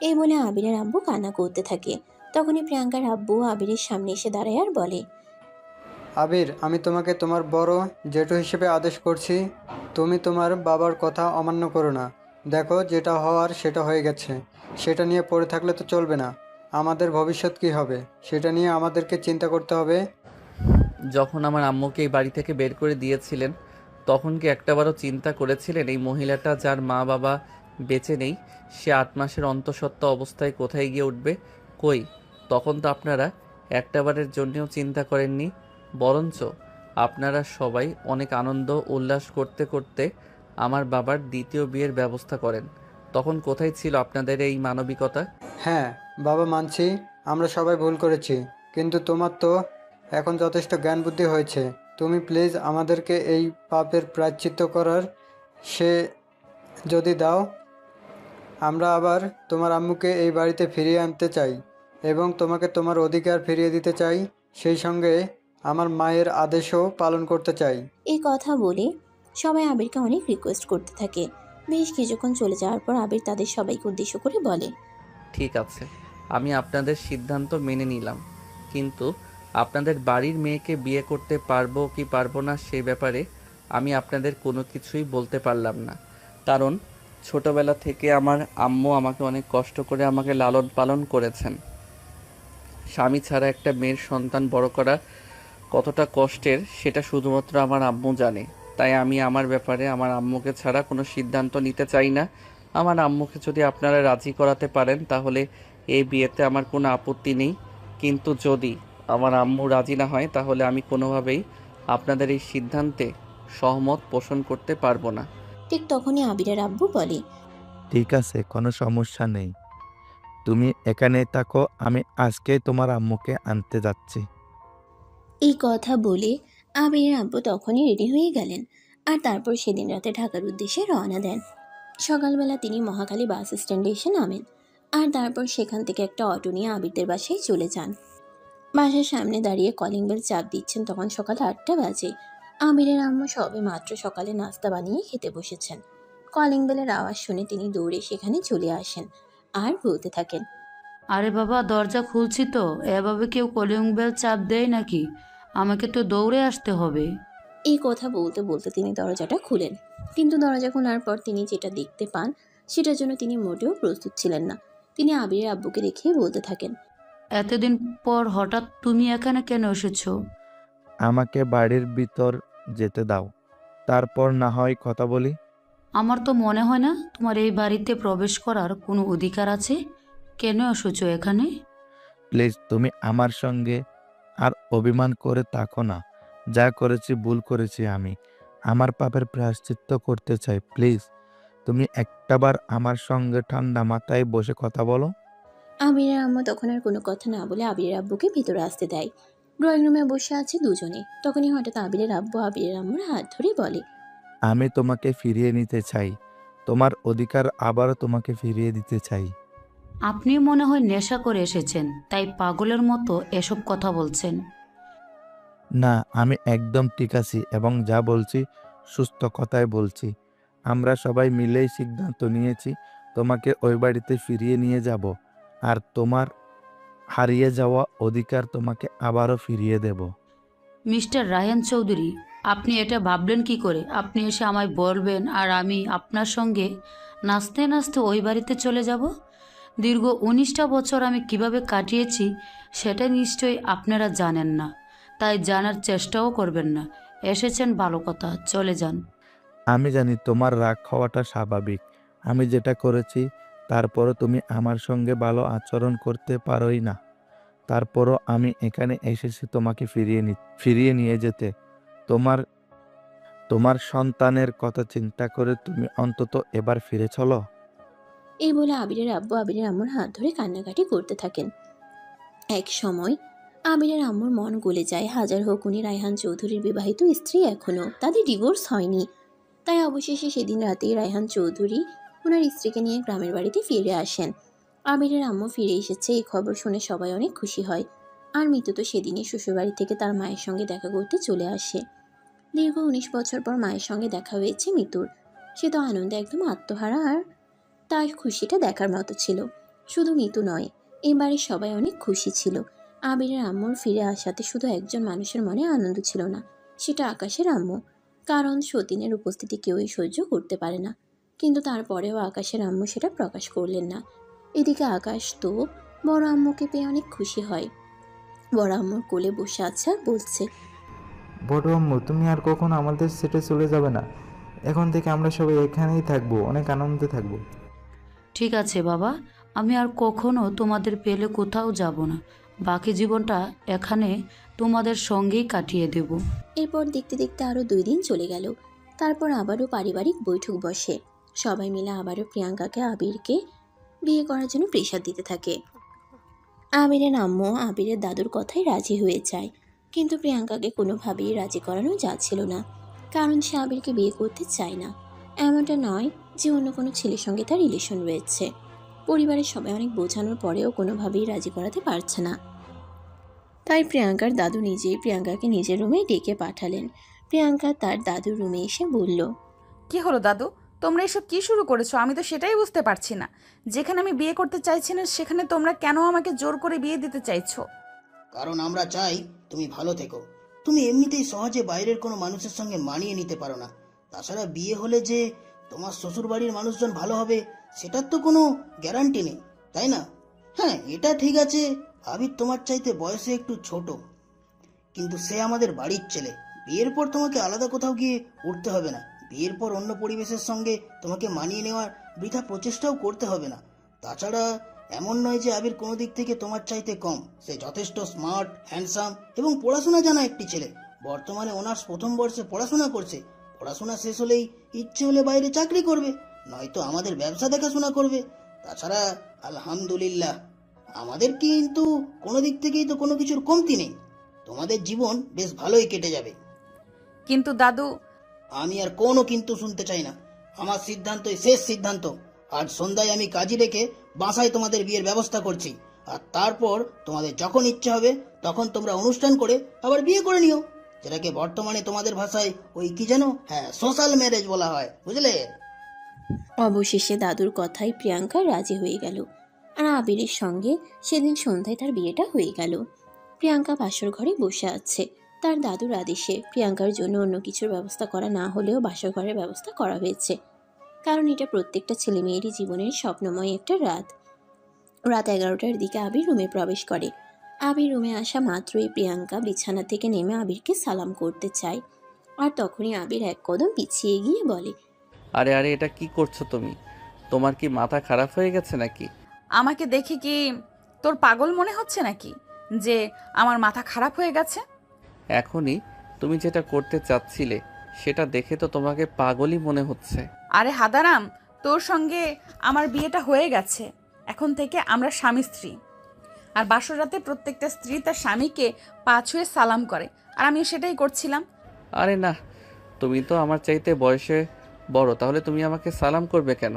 এই বলে আবিরের আব্বু কান্না করতে থাকে। তখনই প্রিয়াঙ্কার আব্বু আবিরের সামনে এসে দাঁড়ায় আর বলে, আবির, আমি তোমাকে তোমার বড় জেঠু হিসেবে আদেশ করছি, তুমি তোমার বাবার কথা অমান্য করো না। দেখো, যেটা হওয়ার সেটা হয়ে গেছে, সেটা নিয়ে পড়ে থাকলে তো চলবে না। আমাদের ভবিষ্যৎ কী হবে সেটা নিয়ে আমাদেরকে চিন্তা করতে হবে। যখন আমার আম্মুকে এই বাড়ি থেকে বের করে দিয়েছিলেন, তখন কি একটাবারও চিন্তা করেছিলেন এই মহিলাটা যার মা বাবা বেঁচে নেই, সে 8 মাসের অন্তঃসত্ত্বা অবস্থায় কোথায় গিয়ে উঠবে? কই, তখন তো আপনারা একটাবারের জন্যও চিন্তা করেননি। বরঞ্চ আপনারা সবাই অনেক আনন্দ উল্লাস করতে করতে আমার বাবার দ্বিতীয় বিয়ের ব্যবস্থা করেন। তখন কোথায় ছিল আপনাদের এই মানবিকতা? হ্যাঁ বাবা, মানছি আমরা সবাই ভুল করেছি, কিন্তু তোমার তো এখন যথেষ্ট জ্ঞান বুদ্ধি হয়েছে। তুমি প্লিজ আমাদেরকে এই পাপের প্রায়শ্চিত্ত করার সে যদি দাও, আমরা আবার তোমার আম্মুকে এই বাড়িতে ফিরিয়ে আনতে চাই এবং তোমাকে তোমার অধিকার ফিরিয়ে দিতে চাই। সেই সঙ্গে আমার মায়ের আদেশও পালন করতে চাই। এই কথা বলে সবাই আবিরকে অনেক রিকোয়েস্ট করতে থাকে। বেশ কিছুক্ষণ চলে যাওয়ার পর আবির তাদের সবাইকে উদ্দেশ্য করে বলে, ঠিক আছে, আমি আপনাদের সিদ্ধান্ত মেনে নিলাম, কিন্তু আপনাদের বাড়ির মেয়েকে বিয়ে করতে পারবো কি পারবো না সে ব্যাপারে আমি আপনাদের কোনো কিছুই বলতে পারলাম না। কারণ ছোটবেলা থেকে আমার আম্মু আমাকে অনেক কষ্ট করে আমাকে লালন পালন করেছেন। স্বামী ছাড়া একটা মেয়ের সন্তান বড় করা কতটা কষ্টের সেটা শুধুমাত্র আমার আম্মু জানে। তাই আমি আমার ব্যাপারে আমার আম্মুকে ছাড়া কোনো সিদ্ধান্ত নিতে চাই না। আমার আম্মুকে যদি আপনারা রাজি করাতে পারেন তাহলে এই বিয়েতে আমার কোনো আপত্তি নেই, কিন্তু যদি আমার আম্মু রাজি না হয় তাহলে আমি কোনোভাবেই আপনাদের এই সিদ্ধান্তে সহমত পোষণ করতে পারবো না। ঠিক তখনই আবিরের আব্বু বলে, ঠিক আছে, কোনো সমস্যা নেই। তুমি এখানে থাকো, আমি আজকেই তোমার আম্মুকে আনতে যাচ্ছি। এই কথা বলে আবিরের আব্বু তখনই রেডি হয়ে গেলেন আর তারপর সেদিন রাতে ঢাকার উদ্দেশ্যে রওনা দেন। সকালবেলা তিনি মহাখালী বাস স্ট্যান্ডে এসে নামেন আর তারপর সেখান থেকে একটা অটো নিয়ে আবিরদের বাসায় চলে যান। বাসার সামনে দাঁড়িয়ে কলিং বেল চাপ দিচ্ছেন, তখন সকাল 8টা বাজে। আবিরের আম্মু সবে মাত্র সকালে নাস্তা বানিয়ে খেতে বসেছেন। কলিং বেলের আওয়াজ শুনে তিনি দৌড়ে সেখানে চলে আসেন আর বলতে থাকেন, আরে বাবা, দরজা খুলছি তো, এভাবে কেউ কলিং বেল চাপ দেয় নাকি? আমাকে তো দৌড়ে আসতে হবে। এই কথা বলতে বলতে তিনি দরজাটা খুলেন, কিন্তু দরজা খোলার পর তিনি যেটা দেখতে পান সেটার জন্য তিনি মোটেও প্রস্তুত ছিলেন না। তিনি আবিরের আব্বুকে রেখে বলতে থাকেন, এতদিন পর হঠাৎ তুমি এখানে কেন এসেছো? আমাকে বাড়ির ভিতর যেতে দাও, তারপর না হয় কথা বলি। আমার তো মনে হয় না তোমার এই বাড়িতে প্রবেশ করার কোনো অধিকার আছে। কেন এসেছো এখানে? প্লিজ, তুমি আমার সঙ্গে আর অভিমান করে থাকো না। যা করেছি ভুল করেছি, আমি আমার পাপের প্রায়শ্চিত্ত করতে চাই। প্লিজ, তুমি একটাবার আমার সঙ্গে ঠান্ডা মাথায় বসে কথা বলো। আবিরের আম্মু তখন আর কোনো কথা না বলে আবিরের আব্বুকে ভিতরে আসতে দেয়। ড্রয়িং রুমে বসে আছে দুজনে। তখনই হঠাৎ আবিরের আব্বু আবিরের আম্মুর হাত ধরে বলে, আমি তোমাকে ফিরিয়ে নিতে চাই, তোমার অধিকার আবারও তোমাকে ফিরিয়ে দিতে চাই। আপনি মনে হয় নেশা করে এসেছেন, তাই পাগলের মতো এসব কথা বলছেন। না, আমি একদম ঠিক আছি এবং যা বলছি সুস্থ কথাই বলছি। আমরা সবাই মিলেই সিদ্ধান্ত নিয়েছি তোমাকে ওই বাড়িতে ফিরিয়ে নিয়ে যাব, আর তোমার হারিয়ে যাওয়া অধিকার তোমাকে আবারও ফিরিয়ে দেব। মিস্টার রায়হান চৌধুরী, আপনি এটা ভাবলেন কি করে? আপনি এসে আমায় বলবেন আর আমি আপনার সঙ্গে নাচতে নাচতে ওই বাড়িতে চলে যাব? দীর্ঘ 19টা বছর আমি কিভাবে কাটিয়েছি সেটা নিশ্চয়ই আপনারা জানেন না, তাই জানার চেষ্টাও করবেন না। এসেছেন ভালো কথা, চলে যান। আমি জানি তোমার রাগ হওয়াটা স্বাভাবিক। আমি যেটা করেছি তারপরও তুমি আমার সঙ্গে ভালো আচরণ করতে পারোই না। তারপরও আমি এখানে এসেছি তোমাকে ফিরিয়ে নিয়ে যেতে। তোমার তোমার সন্তানের কথা চিন্তা করে তুমি অন্তত এবার ফিরে চলো। এই বলে আবিরের আব্বু আবিরের আম্মুর হাত ধরে কান্নাকাটি করতে থাকেন। এক সময় আবিরের আম্মুর মন গলে যায়। হাজার হোক উনি রায়হান চৌধুরীর বিবাহিত স্ত্রী, এখনও তাদের ডিভোর্স হয়নি। তাই অবশেষে সেদিন রাতেই রায়হান চৌধুরী ওনার স্ত্রীকে নিয়ে গ্রামের বাড়িতে ফিরে আসেন। আবিরের আম্মু ফিরে এসেছে এই খবর শুনে সবাই অনেক খুশি হয়। আর মিতু তো সেদিনই শ্বশুরবাড়ি থেকে তার মায়ের সঙ্গে দেখা করতে চলে আসে। দীর্ঘ 19 বছর পর মায়ের সঙ্গে দেখা হয়েছে মিতুর। সে তো আনন্দে একদম আত্মহারা, আর তার খুশিটা দেখার মতো ছিল। শুধু মিতু নয়, এবারে সবাই অনেক খুশি ছিল। আবিরের আম্মুর ফিরে আসাতে শুধু একজন মানুষের মনে আনন্দ ছিল না, সেটা আকাশের আম্মু। কারণ সতীনের উপস্থিতি কেউই সহ্য করতে পারে না, কিন্তু তারপরেও আকাশের আম্মু সেটা প্রকাশ করলেন না। এদিকে আকাশ তো বড় আম্মুকে পেয়ে অনেক খুশি হয়। বড় আম্মুর কোলে বসে আছে আর বলছে, বড় আম্মু, তুমি আর কখনো আমাদের সেটে চলে যাবে না। এখন থেকে আমরা সবাই এখানেই থাকবো, অনেক আনন্দে থাকবো। ঠিক আছে বাবা, আমি আর কখনো তোমাদের পেলে কোথাও যাব না। বাকি জীবনটা এখানে তোমাদের সঙ্গেই কাটিয়ে দেব। এরপর দেখতে দেখতে আরও 2 দিন চলে গেল। তারপর আবারও পারিবারিক বৈঠক বসে। সবাই মিলে আবারও প্রিয়াঙ্কাকে আবিরকে বিয়ে করার জন্য প্রেশার দিতে থাকে। আবিরের আম্মু আবিরের দাদুর কথাই রাজি হয়ে যায়, কিন্তু প্রিয়াঙ্কাকে কোনোভাবেই রাজি করানো যাচ্ছিল না, কারণ সে আবিরকে বিয়ে করতে চায় না। এমনটা নয় যে অন্য কোনো ছেলের সঙ্গে তার রিলেশন রয়েছে। পরিবারের সবাই অনেক বোঝানোর পরেও কোনোভাবেই রাজি করাতে পারছে না। তাই প্রিয়াঙ্কার দাদু নিজেই প্রিয়াঙ্কাকে নিজের রুমে ডেকে পাঠালেন। প্রিয়াঙ্কা তার দাদুর রুমে এসে বলল, কি হলো দাদু, তোমরা এসব কি শুরু করেছো? আমি তো সেটাই বুঝতে পারছি না। যেখানে আমি বিয়ে করতে চাইছি না সেখানে তোমরা কেন আমাকে জোর করে বিয়ে দিতে চাইছো? কারণ আমরা চাই তুমি ভালো থেকো। তুমি এমনিতেই সহজে বাইরের কোনো মানুষের সঙ্গে মানিয়ে নিতে পারো না। তাছাড়া বিয়ে হলে যে তোমার শ্বশুর বাড়ির মানুষজন ভালো হবে সেটার তো কোনো গ্যারান্টি নেই, তাই না? হ্যাঁ, এটা ঠিক আছে, আবির তোমার চাইতে বয়সে একটু ছোট, কিন্তু সে আমাদের বাড়ির ছেলে। বিয়ের পর তোমাকে আলাদা কোথাও গিয়ে উঠতে হবে না। বিয়ের পর অন্য পরিবেশের সঙ্গে তোমাকে মানিয়ে নেওয়ার বৃথা প্রচেষ্টাও করতে হবে না। তাছাড়া এমন নয় যে আবির কোনো দিক থেকে তোমার চাইতে কম। সে যথেষ্ট স্মার্ট, হ্যান্ডসাম এবং পড়াশোনা জানা একটি ছেলে। বর্তমানে অনার্স প্রথম বর্ষে পড়াশোনা করছে। পড়াশোনা শেষ হলেই ইচ্ছে হলে বাইরে চাকরি করবে, নয়তো আমাদের ব্যবসা দেখাশোনা করবে। তাছাড়া আলহামদুলিল্লাহ, আমাদের কিন্তু কোনো দিক থেকেই তো কোনো কিছুর কমতি নেই। তোমাদের জীবন বেশ ভালোই কেটে যাবে। কিন্তু দাদু, আমি আর কোনো কিন্তু শুনতে চাই না। আমার সিদ্ধান্তই শেষ সিদ্ধান্ত। আজ সন্ধ্যায় আমি কাজী রেখে বাসায় তোমাদের বিয়ের ব্যবস্থা করছি, আর তারপর তোমাদের যখন ইচ্ছে হবে তখন তোমরা অনুষ্ঠান করে আবার বিয়ে করে নিও, যেটাকে বর্তমানে তোমাদের ভাষায় ওই কি যেন, হ্যাঁ, সোশ্যাল ম্যারেজ বলা হয়, বুঝলে? অবশেষে দাদুর কথায় প্রিয়াঙ্কা রাজি হয়ে গেল, আর আবিরের সঙ্গে সেদিন সন্ধ্যায় তার বিয়েটা হয়ে গেল। প্রিয়াঙ্কা বাসর ঘরে বসে আছে। তার দাদুর আদেশে প্রিয়াঙ্কার জন্য অন্য কিছুর ব্যবস্থা করা না হলেও বাসর ঘরের ব্যবস্থা করা হয়েছে, কারণ এটা প্রত্যেকটা ছেলে মেয়েরই জীবনের স্বপ্নময় একটা রাত। রাত 11টার দিকে আবির রুমে প্রবেশ করে। আবির রুমে আসা মাত্রই প্রিয়াঙ্কা বিছানা থেকে নেমে আবিরকে সালাম করতে চায়, আর তখনই আবির এক কদম পিছিয়ে গিয়ে বলে, আরে আরে, এটা কি করছো তুমি? তোমার কি মাথা খারাপ হয়ে গেছে নাকি? আমাকে দেখে কি তোর পাগল মনে হচ্ছে নাকি যে আমার মাথা খারাপ হয়ে গেছে? এখনই তুমি যেটা করতে চাচ্ছিলে সেটা দেখে তো তোমাকে পাগলই মনে হচ্ছে। আরে হাদারাম, তোর সঙ্গে আমার বিয়েটা হয়ে গেছে। এখন থেকে আমরা স্বামী স্ত্রী। আর বাসর রাতে প্রত্যেকটা স্ত্রী তার স্বামীকে পা ছুঁয়ে সালাম করে, আর আমি সেটাই করছিলাম। আরে না, তুমি তো আমার চাইতে বয়সে বড়, তাহলে তুমি আমাকে সালাম করবে কেন?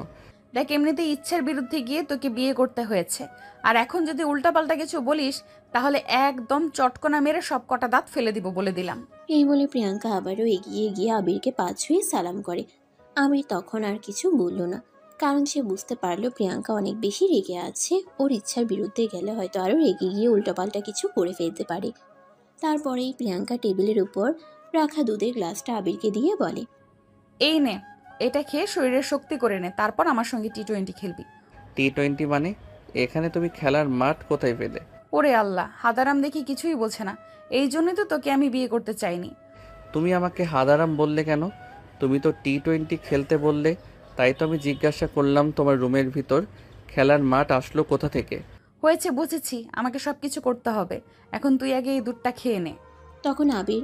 দেখ, এমনিতে ইচ্ছার বিরুদ্ধে গিয়ে তোকে বিয়ে করতে হয়েছে, আর এখন যদি উল্টাপাল্টা কিছু বলিস তাহলে একদম চটকনা মেরে সব কটা দাঁত ফেলে দিব, বলে দিলাম। এই বলে প্রিয়াঙ্কা আবারও এগিয়ে গিয়ে আবিরকে পা ছুঁয়ে সালাম করে। আবির তখন আর কিছু বলল না, কারণ সে বুঝতে পারলো প্রিয়াঙ্কা অনেক বেশি রেগে আছে। ওর ইচ্ছার বিরুদ্ধে গেলে হয়তো আরও রেগে গিয়ে উল্টোপাল্টা কিছু করে ফেলতে পারে। তারপরেই প্রিয়াঙ্কা টেবিলের উপর রাখা দুধের গ্লাসটা আবিরকে দিয়ে বলে, এই নে, এটা খেয়ে শরীরের শক্তি করে নে, তারপর আমার সঙ্গে টি-20 খেলবি। টি-20 মানে? এখানে তুমি খেলার মাঠ কোথায় পেলে? ওরে আল্লাহ, হাদারাম দেখি কিছুই বোঝে না। এই জন্যই তো তোকে আমি বিয়ে করতে চাইনি। তুমি আমাকে হাদারাম বললে কেন? তুমি তো টি-20 খেলতে বললে, তাই তো আমি জিজ্ঞাসা করলাম তোমার রুমের ভিতর খেলার মাঠ আসলো কোথা থেকে। হয়েছে, বুঝেছি, আমাকে সব কিছু করতে হবে। এখন তুই আগে এই দুধটা খেয়ে নে। তখন আবির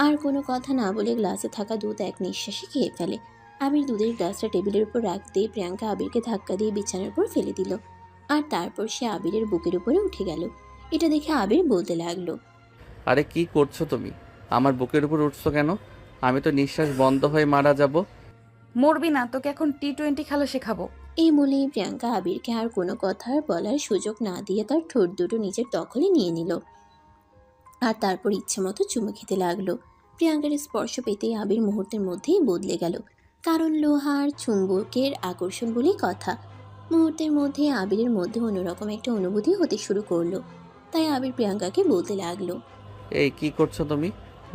আর কোনো কথা না বলে গ্লাসে থাকা দুধ এক নিঃশ্বাসে খেয়ে ফেলে। আবির দুধের গ্লাসটা টেবিলের উপর রাখতেই প্রিয়াঙ্কা আবিরকে ধাক্কা দিয়ে বিছানার উপর ফেলে দিল, আর তারপর সে আবিরের বুকের উপরে উঠে গেল। এটা দেখে আবির বলতে লাগলো, আরে কি করছো তুমি? আমার বুকের উপর উঠছো কেন? আমি তো নিঃশ্বাস বন্ধ হয়ে মারা যাব। মরবি না, তোকে এখন টি-20 খেলা শেখাবো। এই বলেই প্রিয়াঙ্কা আবিরকে আর কোনো কথা বলার সুযোগ না দিয়ে তার ঠোঁট দুটো নিজের দখলে নিয়ে নিল। আর তারপর ইচ্ছে মতো চুমু খেতে লাগলো। প্রিয়াঙ্কার স্পর্শ পেতেই আবির মুহূর্তের মধ্যেই বদলে গেল, কারণ লোহার চুম্বকের আকর্ষণ বলেই কথা। মুহূর্তের মধ্যে আবিরের মধ্যে অন্যরকম একটা অনুভূতি হতে শুরু করলো। তাই আবির প্রিয়াঙ্কাকে বলতে লাগলো, এই কি করছো তুমি?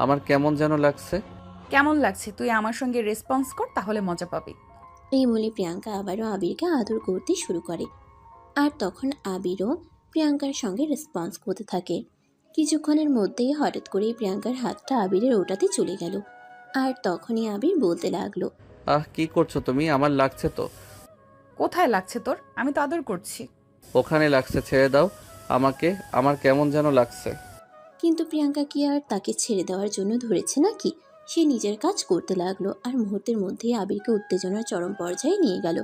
আমার কেমন যেন লাগছে। কেমন লাগছে তুই আমার সঙ্গে রেসপন্স কর, তাহলে মজা পাবি। এই বলে প্রিয়াঙ্কা আবারও আবিরকে আদর করতে শুরু করে। আর তখন আবিরও প্রিয়াঙ্কার সঙ্গে রেসপন্স করতে থাকে। কিছুক্ষণের মধ্যেই হঠাৎ করেই প্রিয়াঙ্কার হাতটা আবিরের ওটাতে চলে গেল। আর তখনই আবির বলতে লাগলো, কি করছো তুমি? আমার লাগছে তো। কোথায় লাগছে তোর? আমি তো আদর করছি। ওখানে লাগছে, ছেড়ে দাও আমাকে, আমার কেমন যেন লাগছে। কিন্তু প্রিয়াঙ্কা কি আর তাকে ছেড়ে দেওয়ার জন্য ধরেছে নাকি? সে নিজের কাজ করতে লাগলো আর মুহূর্তের মধ্যেই আবিরকে উত্তেজনার চরম পর্যায়ে নিয়ে গেল।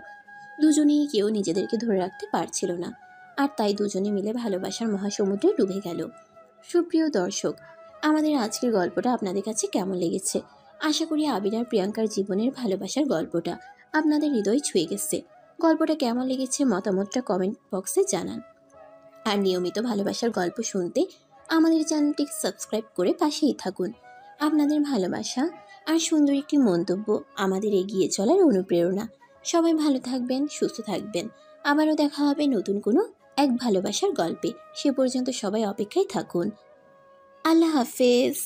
দুজনেই কেউ নিজেদেরকে ধরে রাখতে পারছিল না, আর তাই দুজনে মিলে ভালোবাসার মহাসমুদ্রে ডুবে গেল। সুপ্রিয় দর্শক, আমাদের আজকের গল্পটা আপনাদের কাছে কেমন লেগেছে? আশা করি আবির আর প্রিয়াঙ্কার জীবনের ভালোবাসার গল্পটা আপনাদের হৃদয় ছুঁয়ে গেছে। গল্পটা কেমন লেগেছে মতামতটা কমেন্ট বক্সে জানান। আর নিয়মিত ভালোবাসার গল্প শুনতে আমাদের চ্যানেলটিকে সাবস্ক্রাইব করে পাশেই থাকুন। আপনাদের ভালোবাসা আর সুন্দর একটি মন্তব্য আমাদের এগিয়ে চলার অনুপ্রেরণা। সবাই ভালো থাকবেন, সুস্থ থাকবেন। আবারও দেখা হবে নতুন কোনো এক ভালোবাসার গল্পে। সে পর্যন্ত সবাই অপেক্ষায় থাকুন। আল্লাহ হাফেজ।